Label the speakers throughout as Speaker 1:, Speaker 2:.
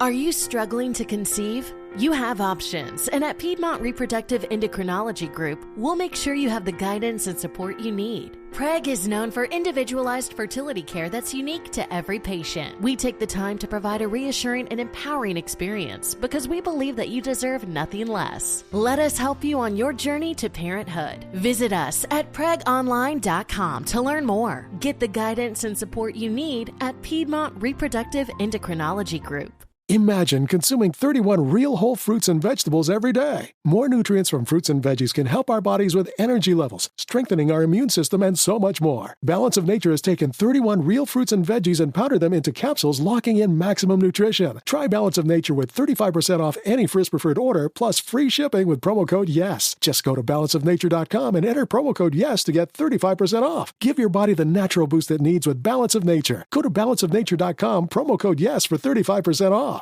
Speaker 1: Are you struggling to conceive? You have options, and at Piedmont Reproductive Endocrinology Group, we'll make sure you have the guidance and support you need. PREG is known for individualized fertility care that's unique to every patient. We take the time to provide a reassuring and empowering experience because we believe that you deserve nothing less. Let us help you on your journey to parenthood. Visit us at pregonline.com to learn more. Get the guidance and support you need at Piedmont Reproductive Endocrinology Group.
Speaker 2: Imagine consuming 31 real whole fruits and vegetables every day. More nutrients from fruits and veggies can help our bodies with energy levels, strengthening our immune system, and so much more. Balance of Nature has taken 31 real fruits and veggies and powdered them into capsules, locking in maximum nutrition. Try Balance of Nature with 35% off any Frizz preferred order, plus free shipping with promo code YES. Just go to balanceofnature.com and enter promo code YES to get 35% off. Give your body the natural boost it needs with Balance of Nature. Go to balanceofnature.com, promo code YES for 35% off.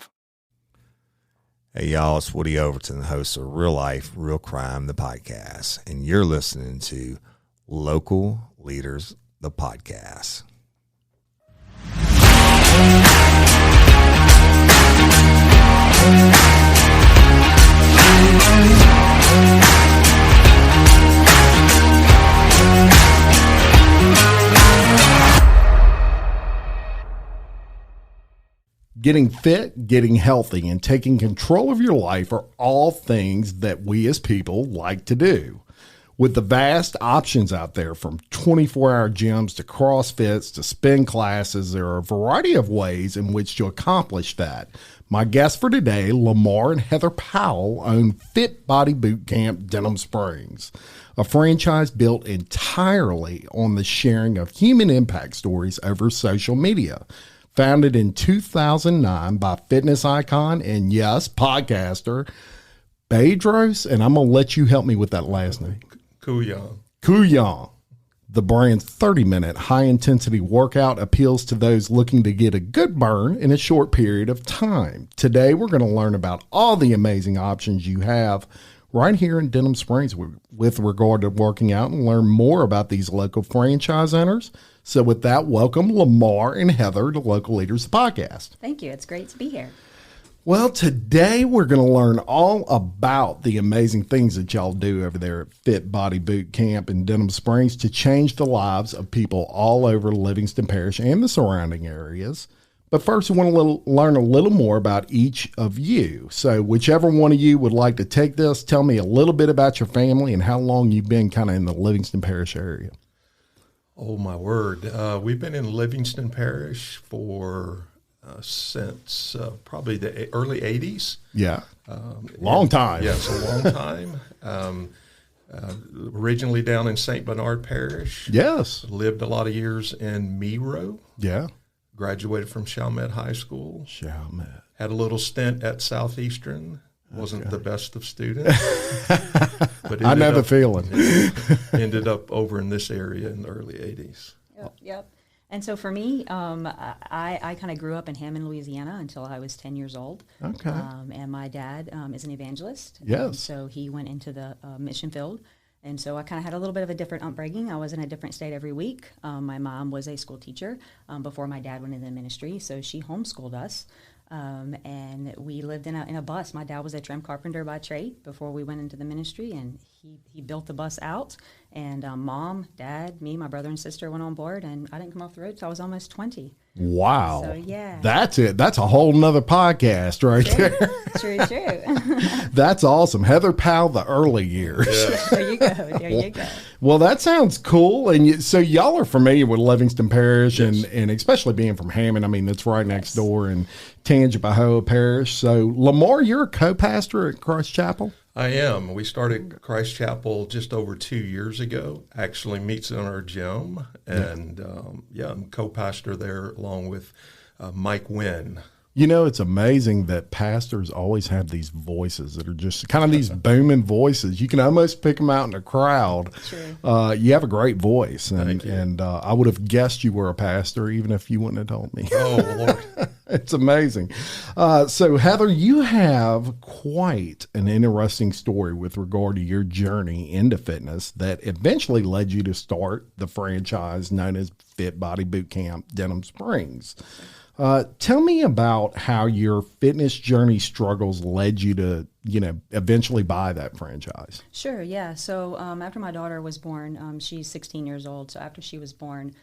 Speaker 3: Hey, y'all, it's Woody Overton, host of Real Life, Real Crime, the podcast, and you're listening to Local Leaders, the podcast.
Speaker 4: Getting fit, getting healthy, and taking control of your life are all things that we as people like to do. With the vast options out there, from 24-hour gyms to CrossFits to spin classes, there are a variety of ways in which to accomplish that. My guests for today, Lamar and Heather Powell, own Fit Body Boot Camp Denham Springs, a franchise built entirely on the sharing of human impact stories over social media. Founded in 2009 by fitness icon and, yes, podcaster, Bedros, and I'm going to let you help me with that last name. Kuyan. The brand's 30-minute high-intensity workout appeals to those looking to get a good burn in a short period of time. Today, we're going to learn about all the amazing options you have right here in Denham Springs with regard to working out, and learn more about these local franchise owners. So with that, welcome Lamar and Heather to Local Leaders Podcast.
Speaker 5: Thank you. It's great to be here.
Speaker 4: Well, today we're going to learn all about the amazing things that y'all do over there at Fit Body Boot Camp in Denham Springs to change the lives of people all over Livingston Parish and the surrounding areas. But first, we want to learn a little more about each of you. So whichever one of you would like to take this, tell me a little bit about your family and how long you've been kind of in the Livingston Parish area.
Speaker 6: Oh, my word. We've been in Livingston Parish for since probably the early 80s.
Speaker 4: Yeah. Long time.
Speaker 6: Yes, a long time. Originally down in St. Bernard Parish.
Speaker 4: Yes.
Speaker 6: Lived a lot of years in Miro.
Speaker 4: Yeah.
Speaker 6: Graduated from Chalmette High School.
Speaker 4: Chalmette.
Speaker 6: Had a little stint at Southeastern. Wasn't the best of students. But
Speaker 4: I know the feeling.
Speaker 6: Ended up over in this area in the early 80s.
Speaker 5: Yep. And so for me, I kind of grew up in Hammond, Louisiana until I was 10 years old.
Speaker 4: Okay.
Speaker 5: And my dad is an evangelist.
Speaker 4: Yes.
Speaker 5: So he went into the mission field. And so I kind of had a little bit of a different upbringing. I was in a different state every week. My mom was a school teacher before my dad went into the ministry. So she homeschooled us. And we lived in a bus. My dad was a trim carpenter by trade before we went into the ministry, and he built the bus out. And Mom, Dad, me, my brother and sister went on board, and I didn't come off the road until I was almost 20.
Speaker 4: Wow.
Speaker 5: So, yeah.
Speaker 4: That's it. That's a whole nother podcast right there.
Speaker 5: True.
Speaker 4: That's awesome. Heather Powell, the early years.
Speaker 6: Yeah.
Speaker 5: There you go.
Speaker 4: Well, that sounds cool. And so y'all are familiar with Livingston Parish,
Speaker 6: Yes.
Speaker 4: and especially being from Hammond. I mean, that's right next door in Tangipahoa Parish. So, Lamar, you're a co-pastor at Christ Chapel?
Speaker 6: I am. We started Christ Chapel just over 2 years ago. Actually meets in our gym. And, I'm co-pastor there along with Mike Wynn.
Speaker 4: You know, it's amazing that pastors always have these voices that are just kind of these booming voices. You can almost pick them out in a crowd.
Speaker 5: True.
Speaker 4: You have a great voice,
Speaker 6: Thank you.
Speaker 4: and I would have guessed you were a pastor even if you wouldn't have told me.
Speaker 6: Oh, Lord.
Speaker 4: It's amazing. So, Heather, you have quite an interesting story with regard to your journey into fitness that eventually led you to start the franchise known as Fit Body Boot Camp Denham Springs. Tell me about how your fitness journey struggles led you to, eventually buy that franchise.
Speaker 5: Sure, yeah. So after my daughter was born, she's 16 years old. So after she was born,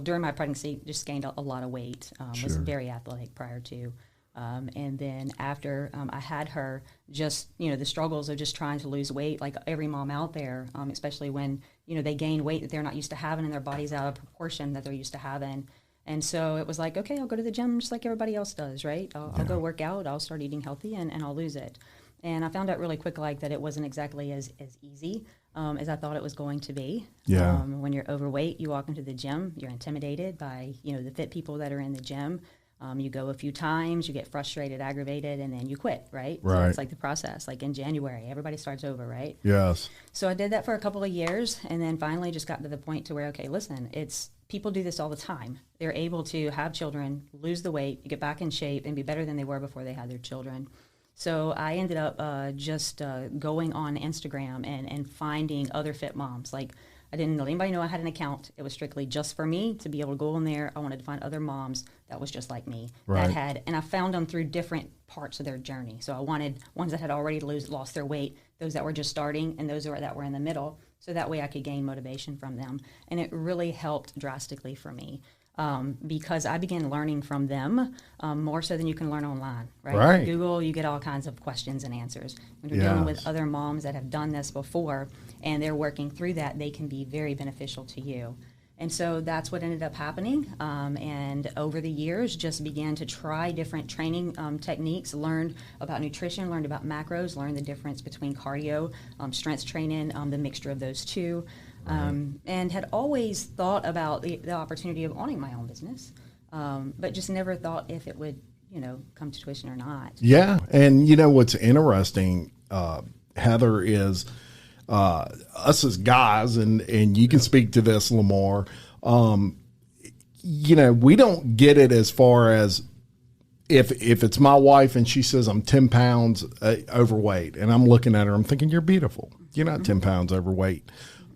Speaker 5: during my pregnancy, just gained a lot of weight. Was very athletic prior to. And then after I had her, just, the struggles of just trying to lose weight, like every mom out there, especially when, they gain weight that they're not used to having and their body's out of proportion that they're used to having. And so it was like, okay, I'll go to the gym just like everybody else does, right? I'll go work out, I'll start eating healthy, and I'll lose it. And I found out really quick, that it wasn't exactly as easy as I thought it was going to be.
Speaker 4: Yeah.
Speaker 5: When you're overweight, you walk into the gym, you're intimidated by, the fit people that are in the gym. You go a few times, you get frustrated, aggravated, and then you quit, right?
Speaker 4: Right.
Speaker 5: So it's like the process. Like in January, everybody starts over, right?
Speaker 4: Yes.
Speaker 5: So I did that for a couple of years, and then finally just got to the point to where, okay, listen, people do this all the time. They're able to have children, lose the weight, get back in shape, and be better than they were before they had their children. So I ended up just going on Instagram and finding other fit moms. Like, I didn't let anybody know I had an account. It was strictly just for me to be able to go in there. I wanted to find other moms that was just like me.
Speaker 4: Right.
Speaker 5: And I found them through different parts of their journey. So I wanted ones that had already lost their weight, those that were just starting, and those that were in the middle. So that way I could gain motivation from them. And it really helped drastically for me. Because I began learning from them more so than you can learn online, right?
Speaker 4: Right.
Speaker 5: Google, you get all kinds of questions and answers. When you're dealing with other moms that have done this before and they're working through that, they can be very beneficial to you. And so that's what ended up happening. And over the years, just began to try different training techniques, learned about nutrition, learned about macros, learned the difference between cardio, strength training, the mixture of those two. And had always thought about the opportunity of owning my own business, but just never thought if it would, come to fruition or not.
Speaker 4: Yeah. And what's interesting, Heather, is us as guys, and you can speak to this, Lamar, we don't get it as far as if it's my wife and she says I'm 10 pounds overweight, and I'm looking at her, I'm thinking, you're beautiful. You're not 10 pounds overweight.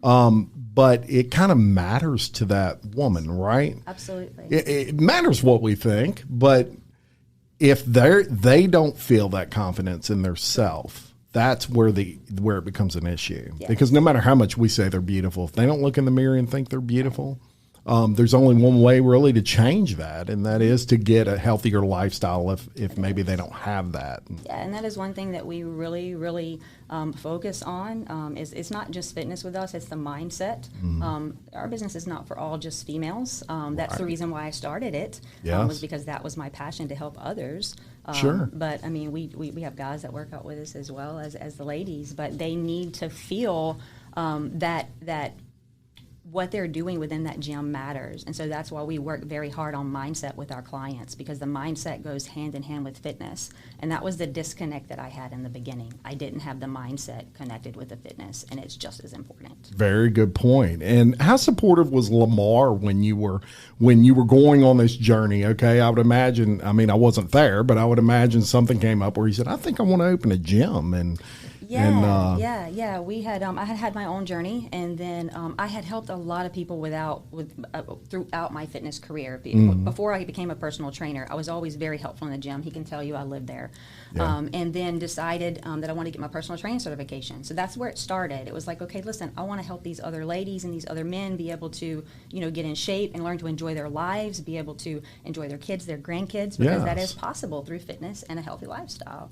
Speaker 4: But it kind of matters to that woman, right?
Speaker 5: Absolutely.
Speaker 4: It matters what we think, but if they don't feel that confidence in their self, that's where it becomes an issue. Yes. Because no matter how much we say they're beautiful, if they don't look in the mirror and think they're beautiful, there's only one way really to change that, and that is to get a healthier lifestyle if maybe they don't have that.
Speaker 5: Yeah, and that is one thing that we really, really focus on. Is it's not just fitness with us, it's the mindset. Mm-hmm. Our business is not for all just females. That's the reason why I started it, was because that was my passion to help others.
Speaker 4: Sure.
Speaker 5: But, I mean, we have guys that work out with us as well as the ladies, but they need to feel that what they're doing within that gym matters. And so that's why we work very hard on mindset with our clients, because the mindset goes hand in hand with fitness. And that was the disconnect that I had in the beginning. I didn't have the mindset connected with the fitness, and it's just as important.
Speaker 4: Very good point. And how supportive was Lamar when you were going on this journey? Okay, I would imagine, I mean, I wasn't there, but I would imagine something came up where he said, I think I want to open a gym.
Speaker 5: Yeah. We had I had my own journey, and then I had helped a lot of people throughout my fitness career. Before I became a personal trainer, I was always very helpful in the gym. He can tell you I lived there, and then decided that I wanted to get my personal training certification. So that's where it started. It was like, okay, listen, I want to help these other ladies and these other men be able to, get in shape and learn to enjoy their lives, be able to enjoy their kids, their grandkids, because that is possible through fitness and a healthy lifestyle.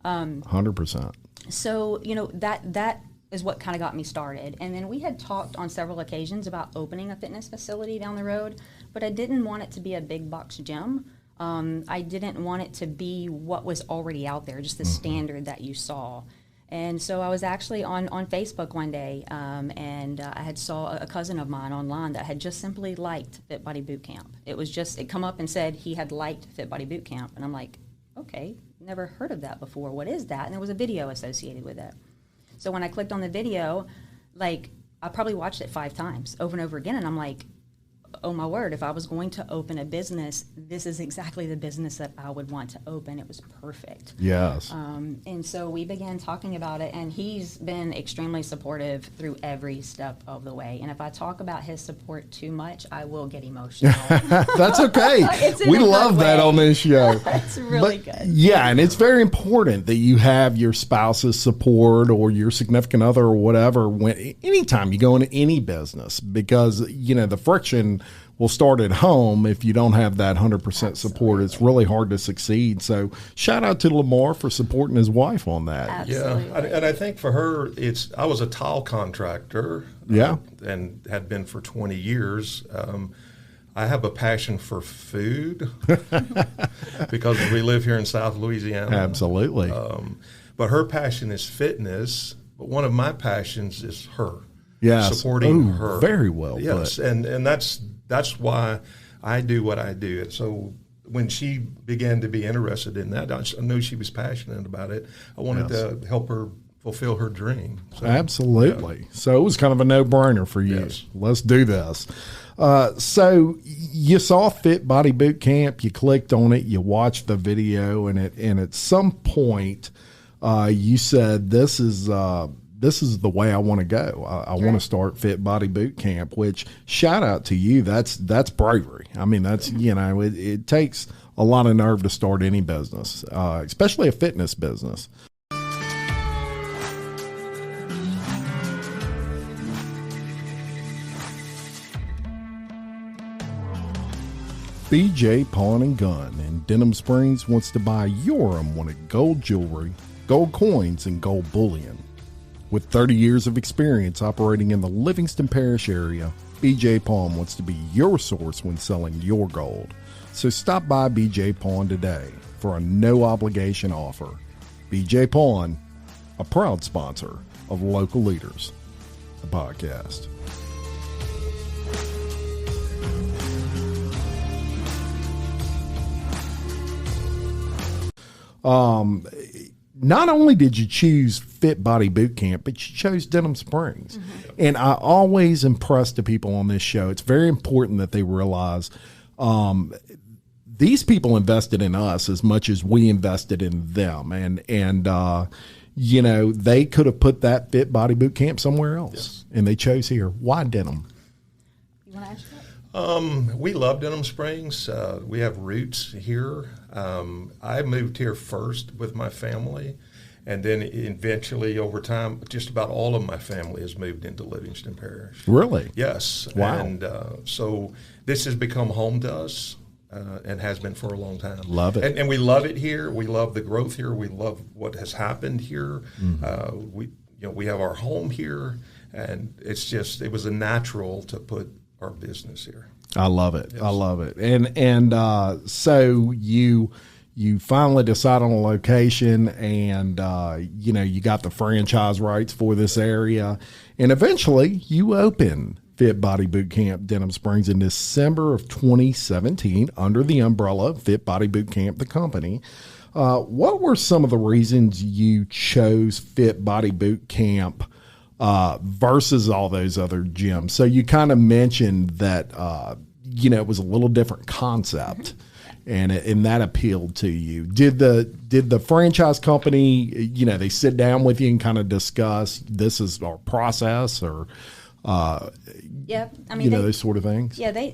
Speaker 4: 100%.
Speaker 5: So, that is what kind of got me started. And then we had talked on several occasions about opening a fitness facility down the road, but I didn't want it to be a big box gym. I didn't want it to be what was already out there, just the standard that you saw. And so I was actually on Facebook one day, and I had saw a cousin of mine online that had just simply liked Fit Body Boot Camp. It come up and said he had liked Fit Body Boot Camp. And I'm like, okay, never heard of that before. What is that? And there was a video associated with it. So when I clicked on the video, I probably watched it 5 times over and over again. And I'm like, oh my word, if I was going to open a business, this is exactly the business that I would want to open. It was perfect.
Speaker 4: Yes.
Speaker 5: And so we began talking about it, and he's been extremely supportive through every step of the way. And if I talk about his support too much, I will get emotional.
Speaker 4: That's okay. We love that on this show.
Speaker 5: It's really good.
Speaker 4: Yeah, and it's very important that you have your spouse's support or your significant other or whatever anytime you go into any business, because, the friction will start at home if you don't have that 100% support. It's really hard to succeed. So shout out to Lamar for supporting his wife on that.
Speaker 5: Absolutely.
Speaker 6: Yeah, and I think for her, I was a tile contractor.
Speaker 4: Yeah.
Speaker 6: And had been for 20 years. I have a passion for food because we live here in South Louisiana.
Speaker 4: Absolutely.
Speaker 6: But her passion is fitness. But one of my passions is her.
Speaker 4: Yes.
Speaker 6: Supporting her.
Speaker 4: Very well.
Speaker 6: Yes, and that's why I do what I do. So when she began to be interested in that, I knew she was passionate about it. I wanted to help her fulfill her dream. So,
Speaker 4: absolutely.
Speaker 6: Yeah.
Speaker 4: So it was kind of a no-brainer for you.
Speaker 6: Yes.
Speaker 4: Let's do this. So you saw Fit Body Boot Camp, you clicked on it, you watched the video, and at some point you said, this is the way I want to go. I want to start Fit Body Boot Camp, which, shout out to you. That's bravery. I mean, that's, it takes a lot of nerve to start any business, especially a fitness business. BJ Pawn and Gun in Denham Springs wants to buy your unwanted gold jewelry, gold coins, and gold bullion. With 30 years of experience operating in the Livingston Parish area, BJ Pawn wants to be your source when selling your gold. So stop by BJ Pawn today for a no-obligation offer. BJ Pawn, a proud sponsor of Local Leaders, the podcast. Not only did you choose Fit Body Boot Camp, but you chose Denham Springs. Mm-hmm. And I always impress the people on this show. It's very important that they realize these people invested in us as much as we invested in them. And they could have put that Fit Body Boot Camp somewhere else. Yes. And they chose here. Why Denham?
Speaker 5: You want to answer that?
Speaker 6: We love Denham Springs. We have roots here. I moved here first with my family, and then eventually over time, just about all of my family has moved into Livingston Parish.
Speaker 4: Really?
Speaker 6: Yes.
Speaker 4: Wow.
Speaker 6: And so this has become home to us and has been for a long time.
Speaker 4: Love it.
Speaker 6: And we love it here. We love the growth here. We love what has happened here. Mm-hmm. We have our home here, and it was a natural to put our business here.
Speaker 4: I love it.
Speaker 6: Yes.
Speaker 4: I love it. And so you finally decide on a location, and you got the franchise rights for this area, and eventually you open Fit Body Boot Camp Denham Springs in December of 2017 under the umbrella of Fit Body Boot Camp, the company. What were some of the reasons you chose Fit Body Boot Camp versus all those other gyms? So you kind of mentioned that, it was a little different concept, and that appealed to you. Did the franchise company, they sit down with you and kind of discuss, this is our process, or,
Speaker 5: yeah, I mean,
Speaker 4: those sort of things?
Speaker 5: Yeah, they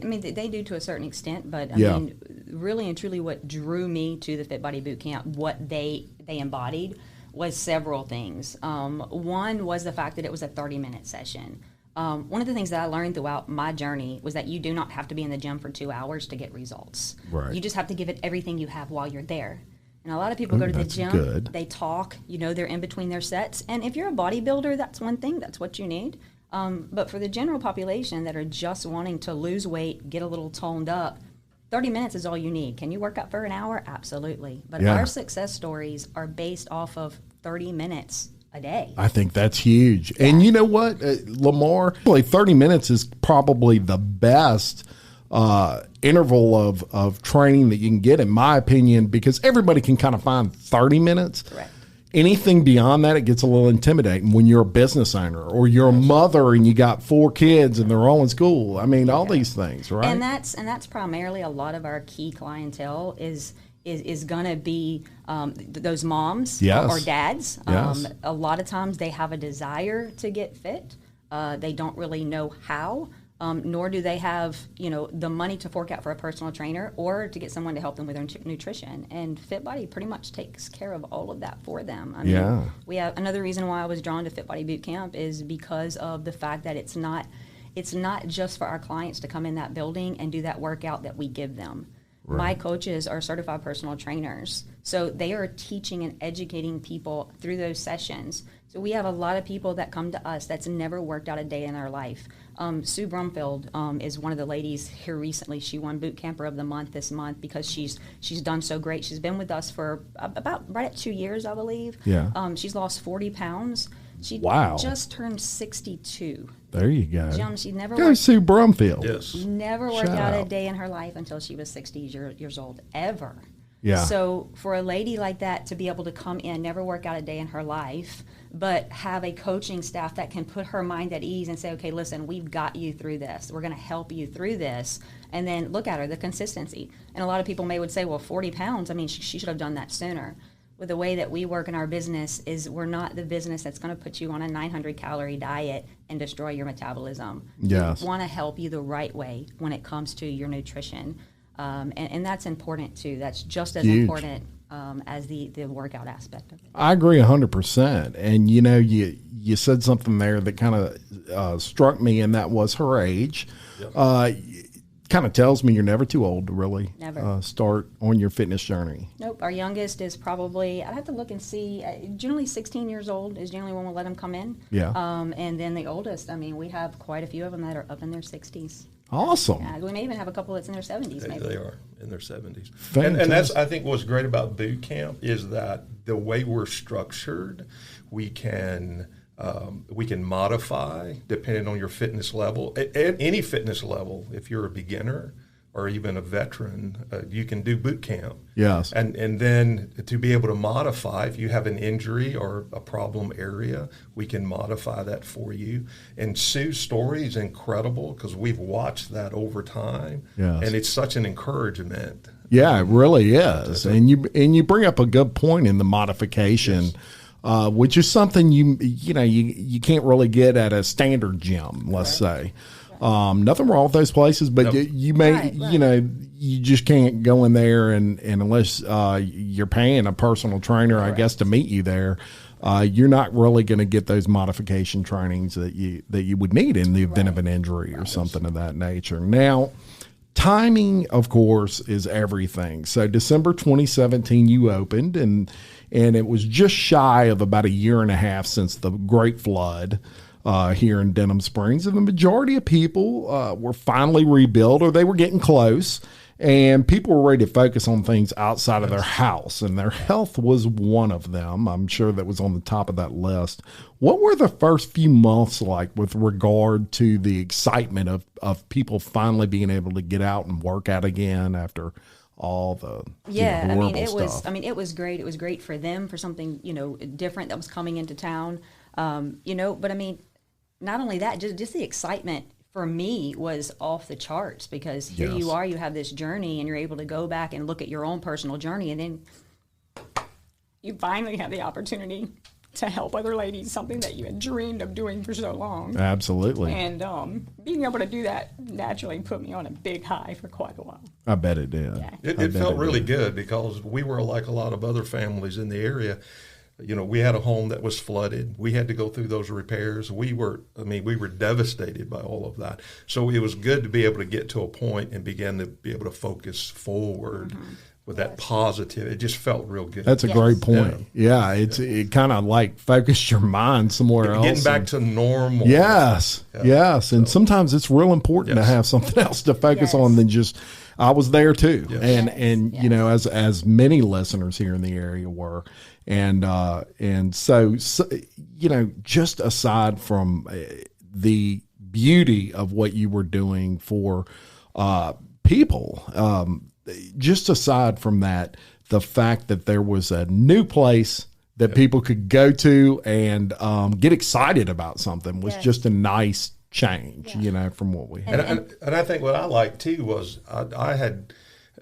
Speaker 5: do to a certain extent, but I mean, really and truly what drew me to the Fit Body Boot Camp, what they embodied, was several things. One was the fact that it was a 30-minute session. One of the things that I learned throughout my journey was that you do not have to be in the gym for 2 hours to get results.
Speaker 4: Right.
Speaker 5: You just have to give it everything you have while you're there. And a lot of people go to the gym, they talk, they're in between their sets. And if you're a bodybuilder, that's one thing, that's what you need. But for the general population that are just wanting to lose weight, get a little toned up, 30 minutes is all you need. Can you work out for an hour? Absolutely. But our success stories are based off of 30 minutes a day.
Speaker 4: I think that's huge. Yeah. And you know what, Lamar, 30 minutes is probably the best interval of training that you can get, in my opinion, because everybody can kind of find 30 minutes.
Speaker 5: Correct.
Speaker 4: anything beyond that, it gets a little intimidating when you're a business owner or you're a mother and you got 4 kids and they're all in school. I mean, all these things, right?
Speaker 5: And that's primarily a lot of our key clientele is going to be those moms
Speaker 4: Yes.
Speaker 5: or dads.
Speaker 4: Yes.
Speaker 5: A lot of times they have a desire to get fit. They don't really know how. Nor do they have, the money to fork out for a personal trainer or to get someone to help them with their nutrition. And FitBody pretty much takes care of all of that for them. I mean, we have another reason why I was drawn to FitBody Boot Camp is because of the fact that it's not just for our clients to come in that building and do that workout that we give them. Right. My coaches are certified personal trainers, so they are teaching and educating people through those sessions. So we have a lot of people that come to us that's never worked out a day in their life. Sue Brumfield is one of the ladies here recently. She won Boot Camper of the Month this month because she's done so great. She's been with us for about right at 2 years, I believe.
Speaker 4: Yeah.
Speaker 5: She's lost 40 pounds. She just turned 62.
Speaker 4: There you go.
Speaker 5: Jim, she never
Speaker 4: Go Sue Brumfield.
Speaker 6: Yes.
Speaker 5: Never worked out a day in her life until she was 60 years old, ever.
Speaker 4: Yeah.
Speaker 5: So for a lady like that to be able to come in, never work out a day in her life, but have a coaching staff that can put her mind at ease and say, okay, listen, we've got you through this. We're going to help you through this. And then look at her, the consistency. And a lot of people would say, well, 40 pounds, I mean, she should have done that sooner. With the way that we work in our business is we're not the business that's going to put you on a 900-calorie diet and destroy your metabolism.
Speaker 4: Yes.
Speaker 5: We want to help you the right way when it comes to your nutrition. And that's important, too. That's just as
Speaker 4: Huge.
Speaker 5: important as the workout aspect of it.
Speaker 4: I agree 100%. And, you said something there that kind of struck me, and that was her age. Yep. Kind of tells me you're never too old to really start on your fitness journey.
Speaker 5: Nope. Our youngest is probably, I'd have to look and see, generally 16 years old is generally when we'll let them come in.
Speaker 4: Yeah.
Speaker 5: And then the oldest, I mean, we have quite a few of them that are up in their 60s.
Speaker 4: Awesome.
Speaker 5: Yeah, we may even have a couple that's in their 70s. Maybe
Speaker 6: They are in their 70s.
Speaker 4: Fantastic.
Speaker 6: And that's, I think, what's great about boot camp is that the way we're structured, we can modify depending on your fitness level. At any fitness level, if you're a beginner or even a veteran, you can do boot camp.
Speaker 4: Yes.
Speaker 6: And then to be able to modify, if you have an injury or a problem area, we can modify that for you. And Sue's story is incredible because we've watched that over time.
Speaker 4: Yes.
Speaker 6: And it's such an encouragement.
Speaker 4: Yeah, it really is. And you bring up a good point in the modification. Yes. Which is something you can't really get at a standard gym, let's say. Nothing wrong with those places, but you may, you just can't go in there and unless you're paying a personal trainer, I guess, to meet you there, you're not really going to get those modification trainings that you would need in the event of an injury or something of that nature. Now, timing, of course, is everything. So December 2017, you opened, and it was just shy of about a year and a half since the Great Flood here in Denham Springs. And the majority of people were finally rebuilt, or they were getting close, and people were ready to focus on things outside of their house, and their health was one of them. I'm sure that was on the top of that list. What were the first few months like with regard to the excitement of people finally being able to get out and work out again after all the horrible stuff?
Speaker 5: It was great. It was great for them, for something different that was coming into town. But I mean, not only that, just the excitement for me was off the charts because here you are, you have this journey, and you're able to go back and look at your own personal journey, and then you finally have the opportunity to help other ladies, something that you had dreamed of doing for so long.
Speaker 4: Absolutely.
Speaker 5: And being able to do that naturally put me on a big high for quite a while.
Speaker 4: I bet it did.
Speaker 5: Yeah.
Speaker 6: It felt really good because we were like a lot of other families in the area. We had a home that was flooded. We had to go through those repairs. We were devastated by all of that. So it was good to be able to get to a point and begin to be able to focus forward with that positive. It just felt real good.
Speaker 4: That's a great point. Yeah, it kind of like focused your mind somewhere else.
Speaker 6: Getting back to normal.
Speaker 4: Yes. And sometimes it's real important to have something else to focus on than just. I was there too, and as many listeners here in the area were, and so just aside from the beauty of what you were doing for people, just aside from that, the fact that there was a new place that people could go to and get excited about something was just a nice change, from what we had.
Speaker 6: And I think what I liked too was I had,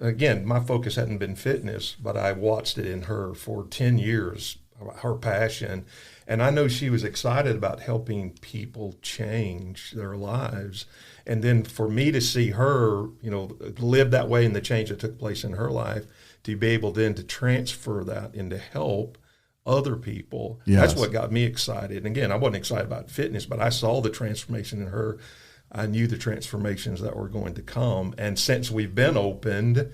Speaker 6: again, my focus hadn't been fitness, but I watched it in her for 10 years, her passion. And I know she was excited about helping people change their lives. And then for me to see her, live that way and the change that took place in her life, to be able then to transfer that into help other people. Yes. That's what got me excited. And again, I wasn't excited about fitness, but I saw the transformation in her. I knew the transformations that were going to come. And since we've been opened,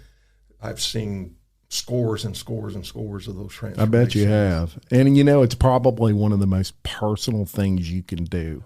Speaker 6: I've seen scores and scores and scores of those transformations.
Speaker 4: I bet you have. And, it's probably one of the most personal things you can do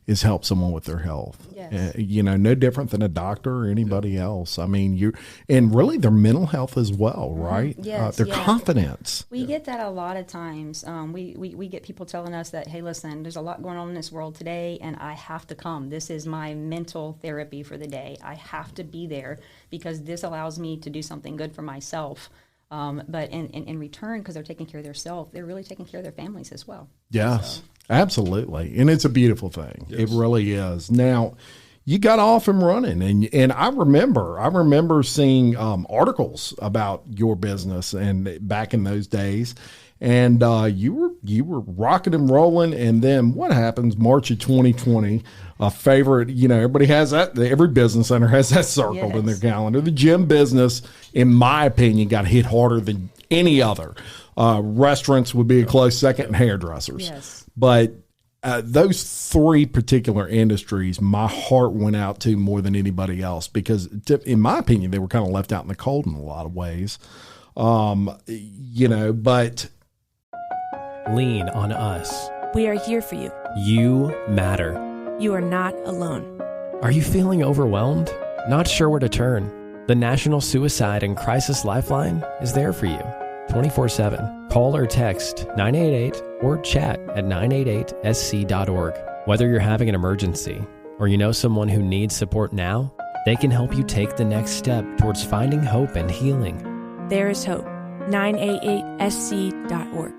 Speaker 4: is help someone with their health. Yes. No different than a doctor or anybody else. I mean, and really their mental health as well, right?
Speaker 5: Yes,
Speaker 4: their confidence.
Speaker 5: We get that a lot of times. We get people telling us that, hey, listen, there's a lot going on in this world today, and I have to come. This is my mental therapy for the day. I have to be there because this allows me to do something good for myself. But in return, because they're taking care of themselves, they're really taking care of their families as well.
Speaker 4: Yes, so. Absolutely. And it's a beautiful thing. Yes. It really is. Now, you got off and running, and I remember seeing articles about your business and back in those days, and you were rocking and rolling. And then what happens? March of 2020, a favorite. Everybody has that. Every business owner has that circled in their calendar. The gym business, in my opinion, got hit harder than any other. Restaurants would be a close second, and hairdressers.
Speaker 5: Yes.
Speaker 4: But those three particular industries, my heart went out to more than anybody else because, in my opinion, they were kind of left out in the cold in a lot of ways. But
Speaker 7: lean on us.
Speaker 8: We are here for you.
Speaker 7: You matter.
Speaker 8: You are not alone.
Speaker 7: Are you feeling overwhelmed? Not sure where to turn? The National Suicide and Crisis Lifeline is there for you 24/7. Call or text 988 or chat at 988sc.org. Whether you're having an emergency or you know someone who needs support now, they can help you take the next step towards finding hope and healing.
Speaker 8: There is hope. 988sc.org.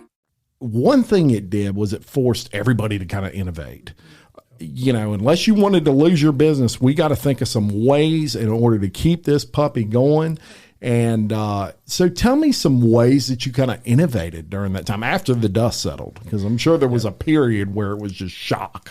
Speaker 4: One thing it did was it forced everybody to kind of innovate. Unless you wanted to lose your business, we got to think of some ways in order to keep this puppy going. And so tell me some ways that you kind of innovated during that time after the dust settled, because I'm sure there was a period where it was just shock.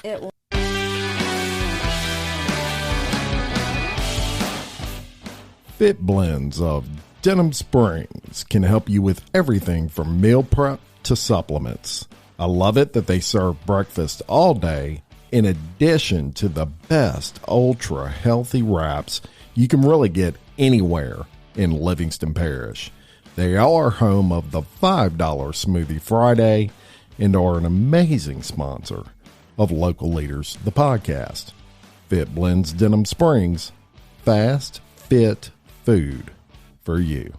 Speaker 4: Fit Blends of Denham Springs can help you with everything from meal prep to supplements. I love it that they serve breakfast all day in addition to the best ultra healthy wraps you can really get anywhere in Livingston Parish. They are home of the $5 Smoothie Friday and are an amazing sponsor of Local Leaders, the podcast. Fit Blends Denham Springs, fast, fit food for you.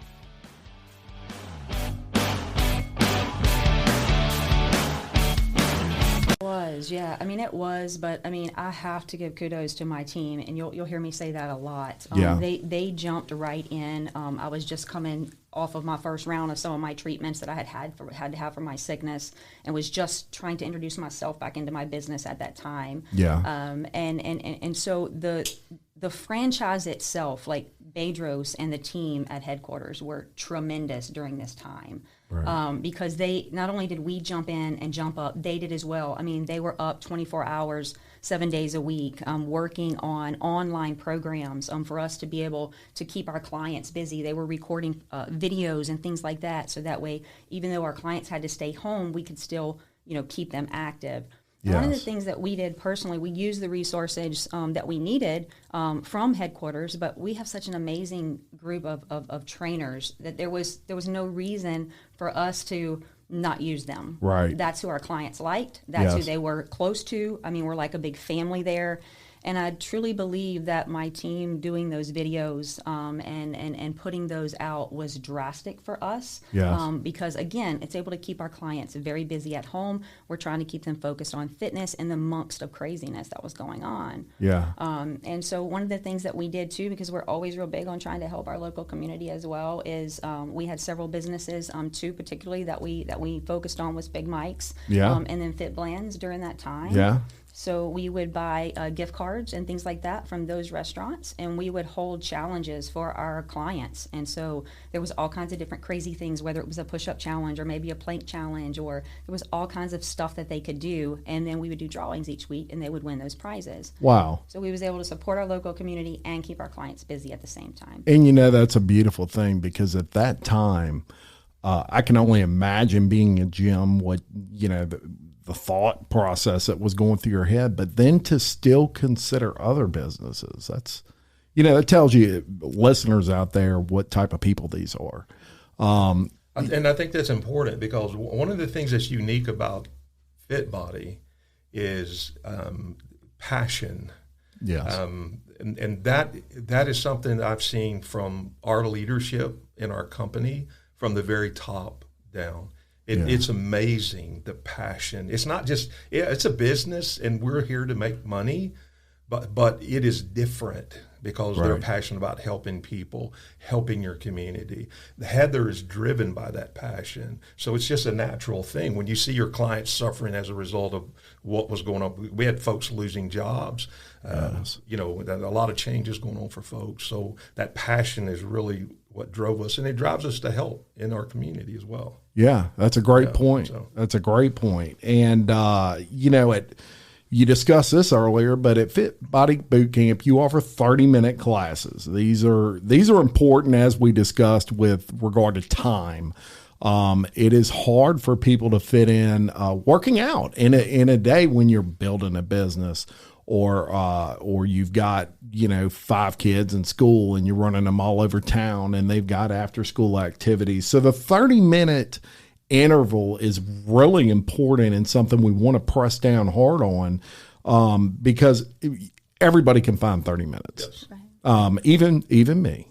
Speaker 5: Yeah, it was, but I have to give kudos to my team, and you'll hear me say that a lot. They jumped right in. I was just coming off of my first round of some of my treatments that I had to have for my sickness, and was just trying to introduce myself back into my business at that time.
Speaker 4: Yeah.
Speaker 5: And so the franchise itself, like Bedros and the team at headquarters, were tremendous during this time. Right. Because they, not only did we jump in and jump up, they did as well. They were up 24 hours, 7 days a week, working on online programs for us to be able to keep our clients busy. They were recording videos and things like that, so that way, even though our clients had to stay home, we could still, keep them active. Yes. One of the things that we did personally, we used the resources that we needed from headquarters, but we have such an amazing group of trainers that there was no reason for us to not use them.
Speaker 4: Right.
Speaker 5: That's who our clients liked. That's who they were close to. We're like a big family there. And I truly believe that my team doing those videos and putting those out was drastic for us.
Speaker 4: Yes.
Speaker 5: Because, again, it's able to keep our clients very busy at home. We're trying to keep them focused on fitness in the amongst of craziness that was going on.
Speaker 4: Yeah.
Speaker 5: And so one of the things that we did, too, because we're always real big on trying to help our local community as well, is we had several businesses, too, particularly that we focused on was Big Mike's and then Fit Blends during that time.
Speaker 4: Yeah.
Speaker 5: So we would buy gift cards and things like that from those restaurants, and we would hold challenges for our clients. And so there was all kinds of different crazy things, whether it was a push-up challenge or maybe a plank challenge, or there was all kinds of stuff that they could do. And then we would do drawings each week, and they would win those prizes.
Speaker 4: Wow.
Speaker 5: So we was able to support our local community and keep our clients busy at the same time.
Speaker 4: And, you know, that's a beautiful thing, because at that time, I can only imagine being a gym, what, you know, the thought process that was going through your head, but then to still consider other businesses, that's, you know, it tells you, listeners out there, what type of people these are.
Speaker 6: And I think that's important, because one of the things that's unique about Fit Body is passion.
Speaker 4: Yes.
Speaker 6: And that is something that I've seen from our leadership in our company from the very top down. It's amazing, the passion. It's not just, it's a business, and we're here to make money, but it is different because they're passionate about helping people, helping your community. Heather is driven by that passion. So it's just a natural thing. When you see your clients suffering as a result of what was going on, we had folks losing jobs, you know, a lot of changes going on for folks. So that passion is really what drove us, and it drives us to help in our community as well.
Speaker 4: Yeah, that's a great point. That's a great point. And, you know, you discussed this earlier, but at Fit Body Boot Camp, you offer 30-minute classes. These are important, as we discussed, with regard to time. It is hard for people to fit in working out in a day when you're building a business, or you've got, you know, 5 kids in school and you're running them all over town and they've got after school activities. So the 30-minute interval is really important and something we want to press down hard on, because everybody can find 30 minutes.
Speaker 6: Yes.
Speaker 4: Even me.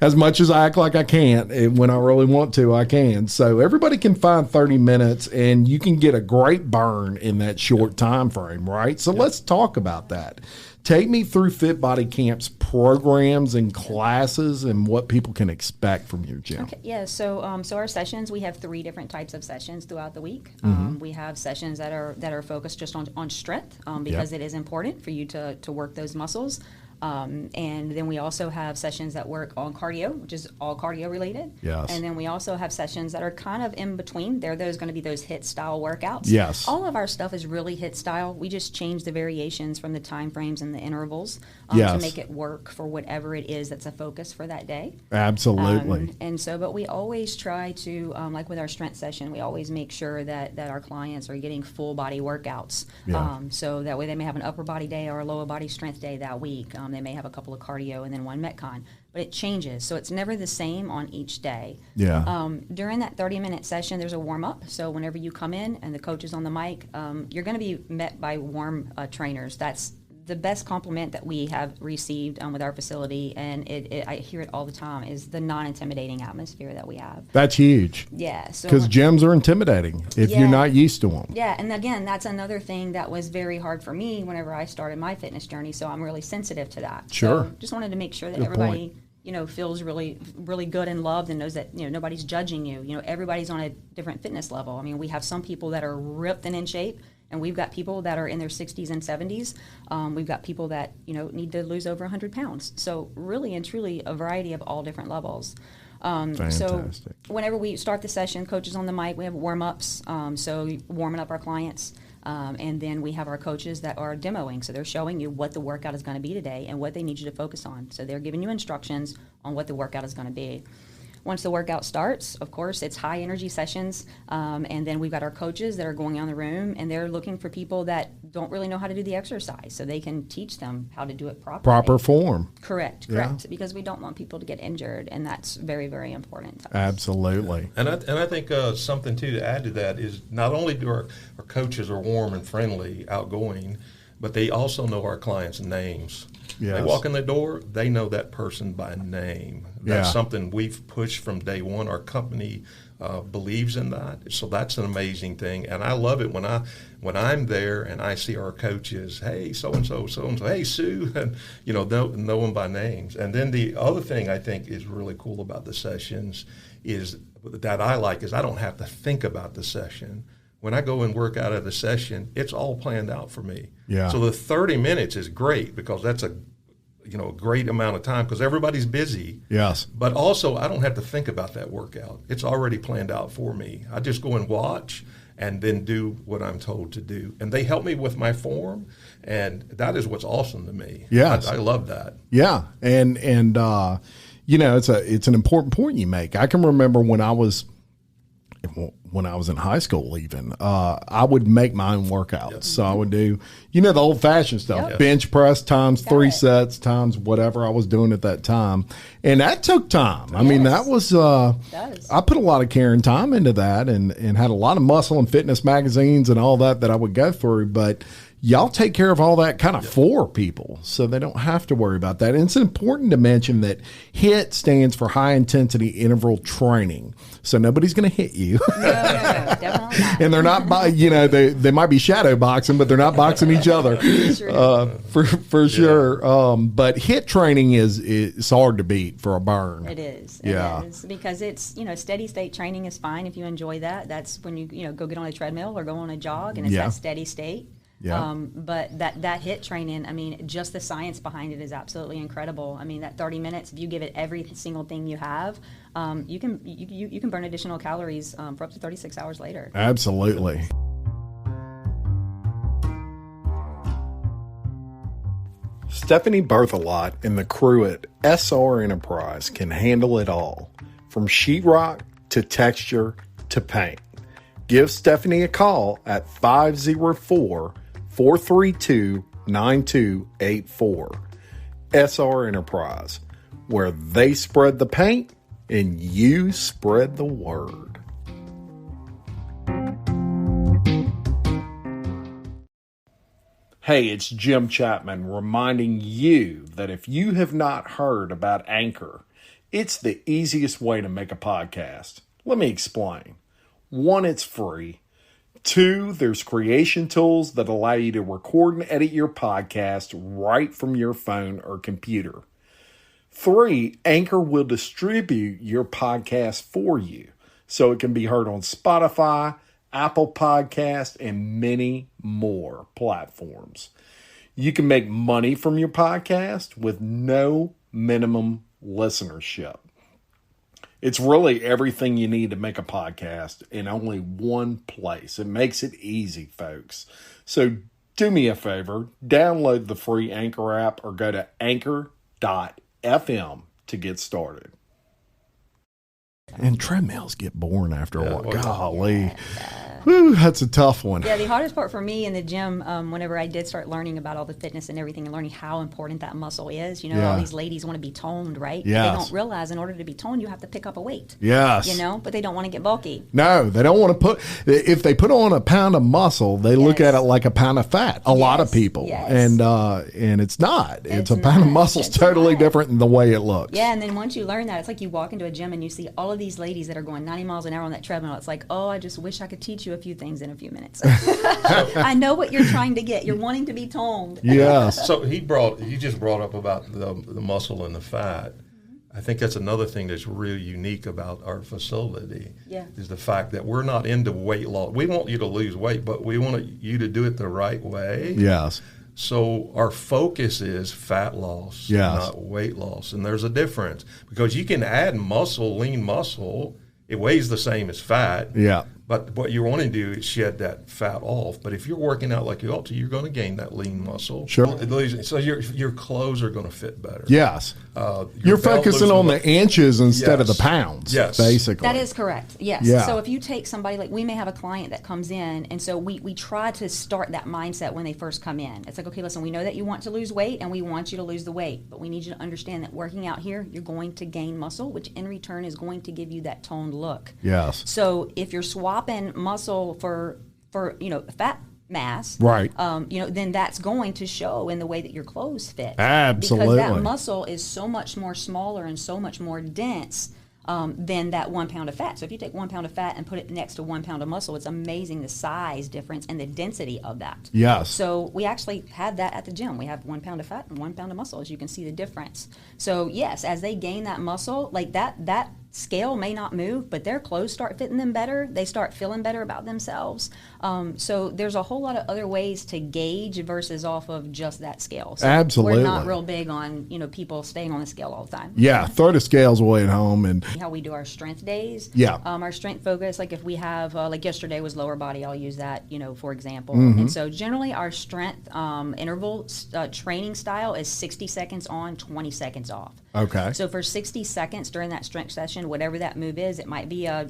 Speaker 4: As much as I act like I can't, and when I really want to, I can. So everybody can find 30 minutes, and you can get a great burn in that short time frame, right? So let's talk about that. Take me through Fit Body Camp's programs and classes and what people can expect from your gym.
Speaker 5: Okay, yeah, so our sessions, we have 3 different types of sessions throughout the week. We have sessions that are focused just on strength, because it is important for you to work those muscles. And then we also have sessions that work on cardio, which is all cardio related.
Speaker 4: Yes.
Speaker 5: And then we also have sessions that are kind of in between. They're going to be those HIIT style workouts.
Speaker 4: Yes.
Speaker 5: All of our stuff is really HIIT style. We just change the variations from the time frames and the intervals to make it work for whatever it is that's a focus for that day.
Speaker 4: Absolutely.
Speaker 5: But we always try to, like with our strength session, we always make sure that our clients are getting full body workouts.
Speaker 4: Yeah.
Speaker 5: So that way they may have an upper body day or a lower body strength day that week. They may have a couple of cardio and then one Metcon, but it changes. So it's never the same on each day.
Speaker 4: Yeah.
Speaker 5: During that 30-minute session, there's a warm-up. So whenever you come in and the coach is on the mic, you're going to be met by warm trainers. That's the best compliment that we have received with our facility, and I hear it all the time, is the non-intimidating atmosphere that we have.
Speaker 4: That's huge.
Speaker 5: Yeah. So
Speaker 4: because gyms are intimidating if you're not used to them.
Speaker 5: Yeah, and again, that's another thing that was very hard for me whenever I started my fitness journey, so I'm really sensitive to that.
Speaker 4: Sure.
Speaker 5: So just wanted to make sure that
Speaker 4: Good
Speaker 5: everybody,
Speaker 4: point.
Speaker 5: you know, feels really, really good and loved and knows that, you know, nobody's judging you. You know, everybody's on a different fitness level. I mean, we have some people that are ripped and in shape, and we've got people that are in their 60s and 70s. We've got people that, you know, need to lose over 100 pounds. So really and truly a variety of all different levels. So whenever we start the session, coaches on the mic, we have warm-ups, so warming up our clients. And then we have our coaches that are demoing. So they're showing you what the workout is going to be today and what they need you to focus on. So they're giving you instructions on what the workout is going to be. Once the workout starts, of course, it's high energy sessions. And then we've got our coaches that are going around the room, and they're looking for people that don't really know how to do the exercise, so they can teach them how to do it properly.
Speaker 4: Proper form.
Speaker 5: Correct. Because we don't want people to get injured, and that's very, very important to us.
Speaker 4: Absolutely.
Speaker 6: And I think something, too, to add to that is not only do our coaches are warm and friendly, outgoing, but they also know our clients' names.
Speaker 4: Yes.
Speaker 6: They walk in the door, they know that person by name. That's something we've pushed from day one. Our company believes in that, so that's an amazing thing. And I love it when I'm there and I see our coaches. Hey, so and so. Hey, Sue, and know them by names. And then the other thing I think is really cool about the sessions is that I don't have to think about the session. When I go and work out at a session, it's all planned out for me.
Speaker 4: Yeah.
Speaker 6: So the 30 minutes is great because that's a great amount of time because everybody's busy.
Speaker 4: Yes.
Speaker 6: But also, I don't have to think about that workout. It's already planned out for me. I just go and watch and then do what I'm told to do. And they help me with my form, and that is what's awesome to me.
Speaker 4: Yes.
Speaker 6: I love that.
Speaker 4: Yeah. And it's an important point you make. I can remember when I was in high school even, I would make my own workouts. Yep. So I would do, the old fashioned stuff,
Speaker 6: Yep.
Speaker 4: bench press times 3 sets times whatever I was doing at that time. And that took time. I mean, that was, I put a lot of care and time into that and had a lot of muscle and fitness magazines and all that I would go through. But y'all take care of all that kind of for people so they don't have to worry about that. And it's important to mention that HIIT stands for high intensity interval training. So nobody's going to hit you.
Speaker 5: No, definitely not.
Speaker 4: And they're not, they might be shadow boxing, but they're not boxing each other for sure. But HIIT training is hard to beat for a burn.
Speaker 5: It is.
Speaker 4: Yeah.
Speaker 5: It is because it's, steady state training is fine if you enjoy that. That's when you go get on a treadmill or go on a jog and it's that steady state.
Speaker 4: Yeah.
Speaker 5: But that HIIT training, I mean, just the science behind it is absolutely incredible. I mean, that 30 minutes, if you give it every single thing you have, you can burn additional calories for up to 36 hours later.
Speaker 4: Absolutely. Stephanie Berthelot and the crew at SR Enterprise can handle it all, from sheetrock to texture to paint. Give Stephanie a call at 504-432-9284. SR Enterprise, where they spread the paint and you spread the word. Hey, it's Jim Chapman reminding you that if you have not heard about Anchor, it's the easiest way to make a podcast. Let me explain. 1, it's free. 2, there's creation tools that allow you to record and edit your podcast right from your phone or computer. 3, Anchor will distribute your podcast for you so it can be heard on Spotify, Apple Podcast, and many more platforms. You can make money from your podcast with no minimum listenership. It's really everything you need to make a podcast in only one place. It makes it easy, folks. So do me a favor, download the free Anchor app or go to anchor.fm to get started. And treadmills get boring after a while. Golly. Whew, that's a tough one.
Speaker 5: Yeah, the hardest part for me in the gym, whenever I did start learning about all the fitness and everything and learning how important that muscle is, all these ladies want to be toned, right?
Speaker 4: Yes.
Speaker 5: They don't realize in order to be toned, you have to pick up a weight.
Speaker 4: Yes.
Speaker 5: But they don't want to get bulky.
Speaker 4: No, they don't want to if they put on a pound of muscle, they look at it like a pound of fat. A lot of people.
Speaker 5: Yes.
Speaker 4: And it's not. It's a pound of muscle is totally different than the way it looks.
Speaker 5: Yeah, and then once you learn that, it's like you walk into a gym and you see all of these ladies that are going 90 miles an hour on that treadmill. It's like, oh, I just wish I could teach you a few things in a few minutes. I know what you're trying to get. You're wanting to be toned.
Speaker 4: Yes.
Speaker 6: So you just brought up about the muscle and the fat. I think that's another thing that's really unique about our facility.
Speaker 5: Yeah.
Speaker 6: Is the fact that we're not into weight loss. We want you to lose weight, but we want you to do it the right way.
Speaker 4: Yes.
Speaker 6: So our focus is fat loss, not weight loss. And there's a difference because you can add muscle, lean muscle. It weighs the same as fat.
Speaker 4: Yeah.
Speaker 6: But what you want to do is shed that fat off. But if you're working out like you ought to, you're going to gain that lean muscle.
Speaker 4: Sure.
Speaker 6: So your clothes are going to fit better.
Speaker 4: Yes. You're focusing on the inches instead of the pounds.
Speaker 6: Yes.
Speaker 4: Basically.
Speaker 5: That is correct. Yes.
Speaker 4: Yeah.
Speaker 5: So if you take somebody like we may have a client that comes in, and so we try to start that mindset when they first come in. It's like, okay, listen, we know that you want to lose weight, and we want you to lose the weight, but we need you to understand that working out here, you're going to gain muscle, which in return is going to give you that toned look.
Speaker 4: Yes.
Speaker 5: So if you're swapping muscle for fat, mass,
Speaker 4: right?
Speaker 5: Then that's going to show in the way that your clothes fit.
Speaker 4: Absolutely.
Speaker 5: Because that muscle is so much more smaller and so much more dense than that 1 pound of fat. So if you take 1 pound of fat and put it next to 1 pound of muscle, it's amazing the size difference and the density of that.
Speaker 4: Yes.
Speaker 5: So we actually have that at the gym. We have 1 pound of fat and 1 pound of muscle, as you can see the difference. So yes, as they gain that muscle, like that scale may not move, but their clothes start fitting them better. They start feeling better about themselves. So there's a whole lot of other ways to gauge versus off of just that scale. So
Speaker 4: absolutely.
Speaker 5: We're not real big on, people staying on the scale all the time.
Speaker 4: Yeah, throw the scales away at home. And
Speaker 5: how we do our strength days.
Speaker 4: Yeah.
Speaker 5: Our strength focus, like if we have, like yesterday was lower body, I'll use that, for example.
Speaker 4: Mm-hmm.
Speaker 5: And so generally our strength interval training style is 60 seconds on, 20 seconds off.
Speaker 4: Okay.
Speaker 5: So for 60 seconds during that strength session, whatever that move is, it might be a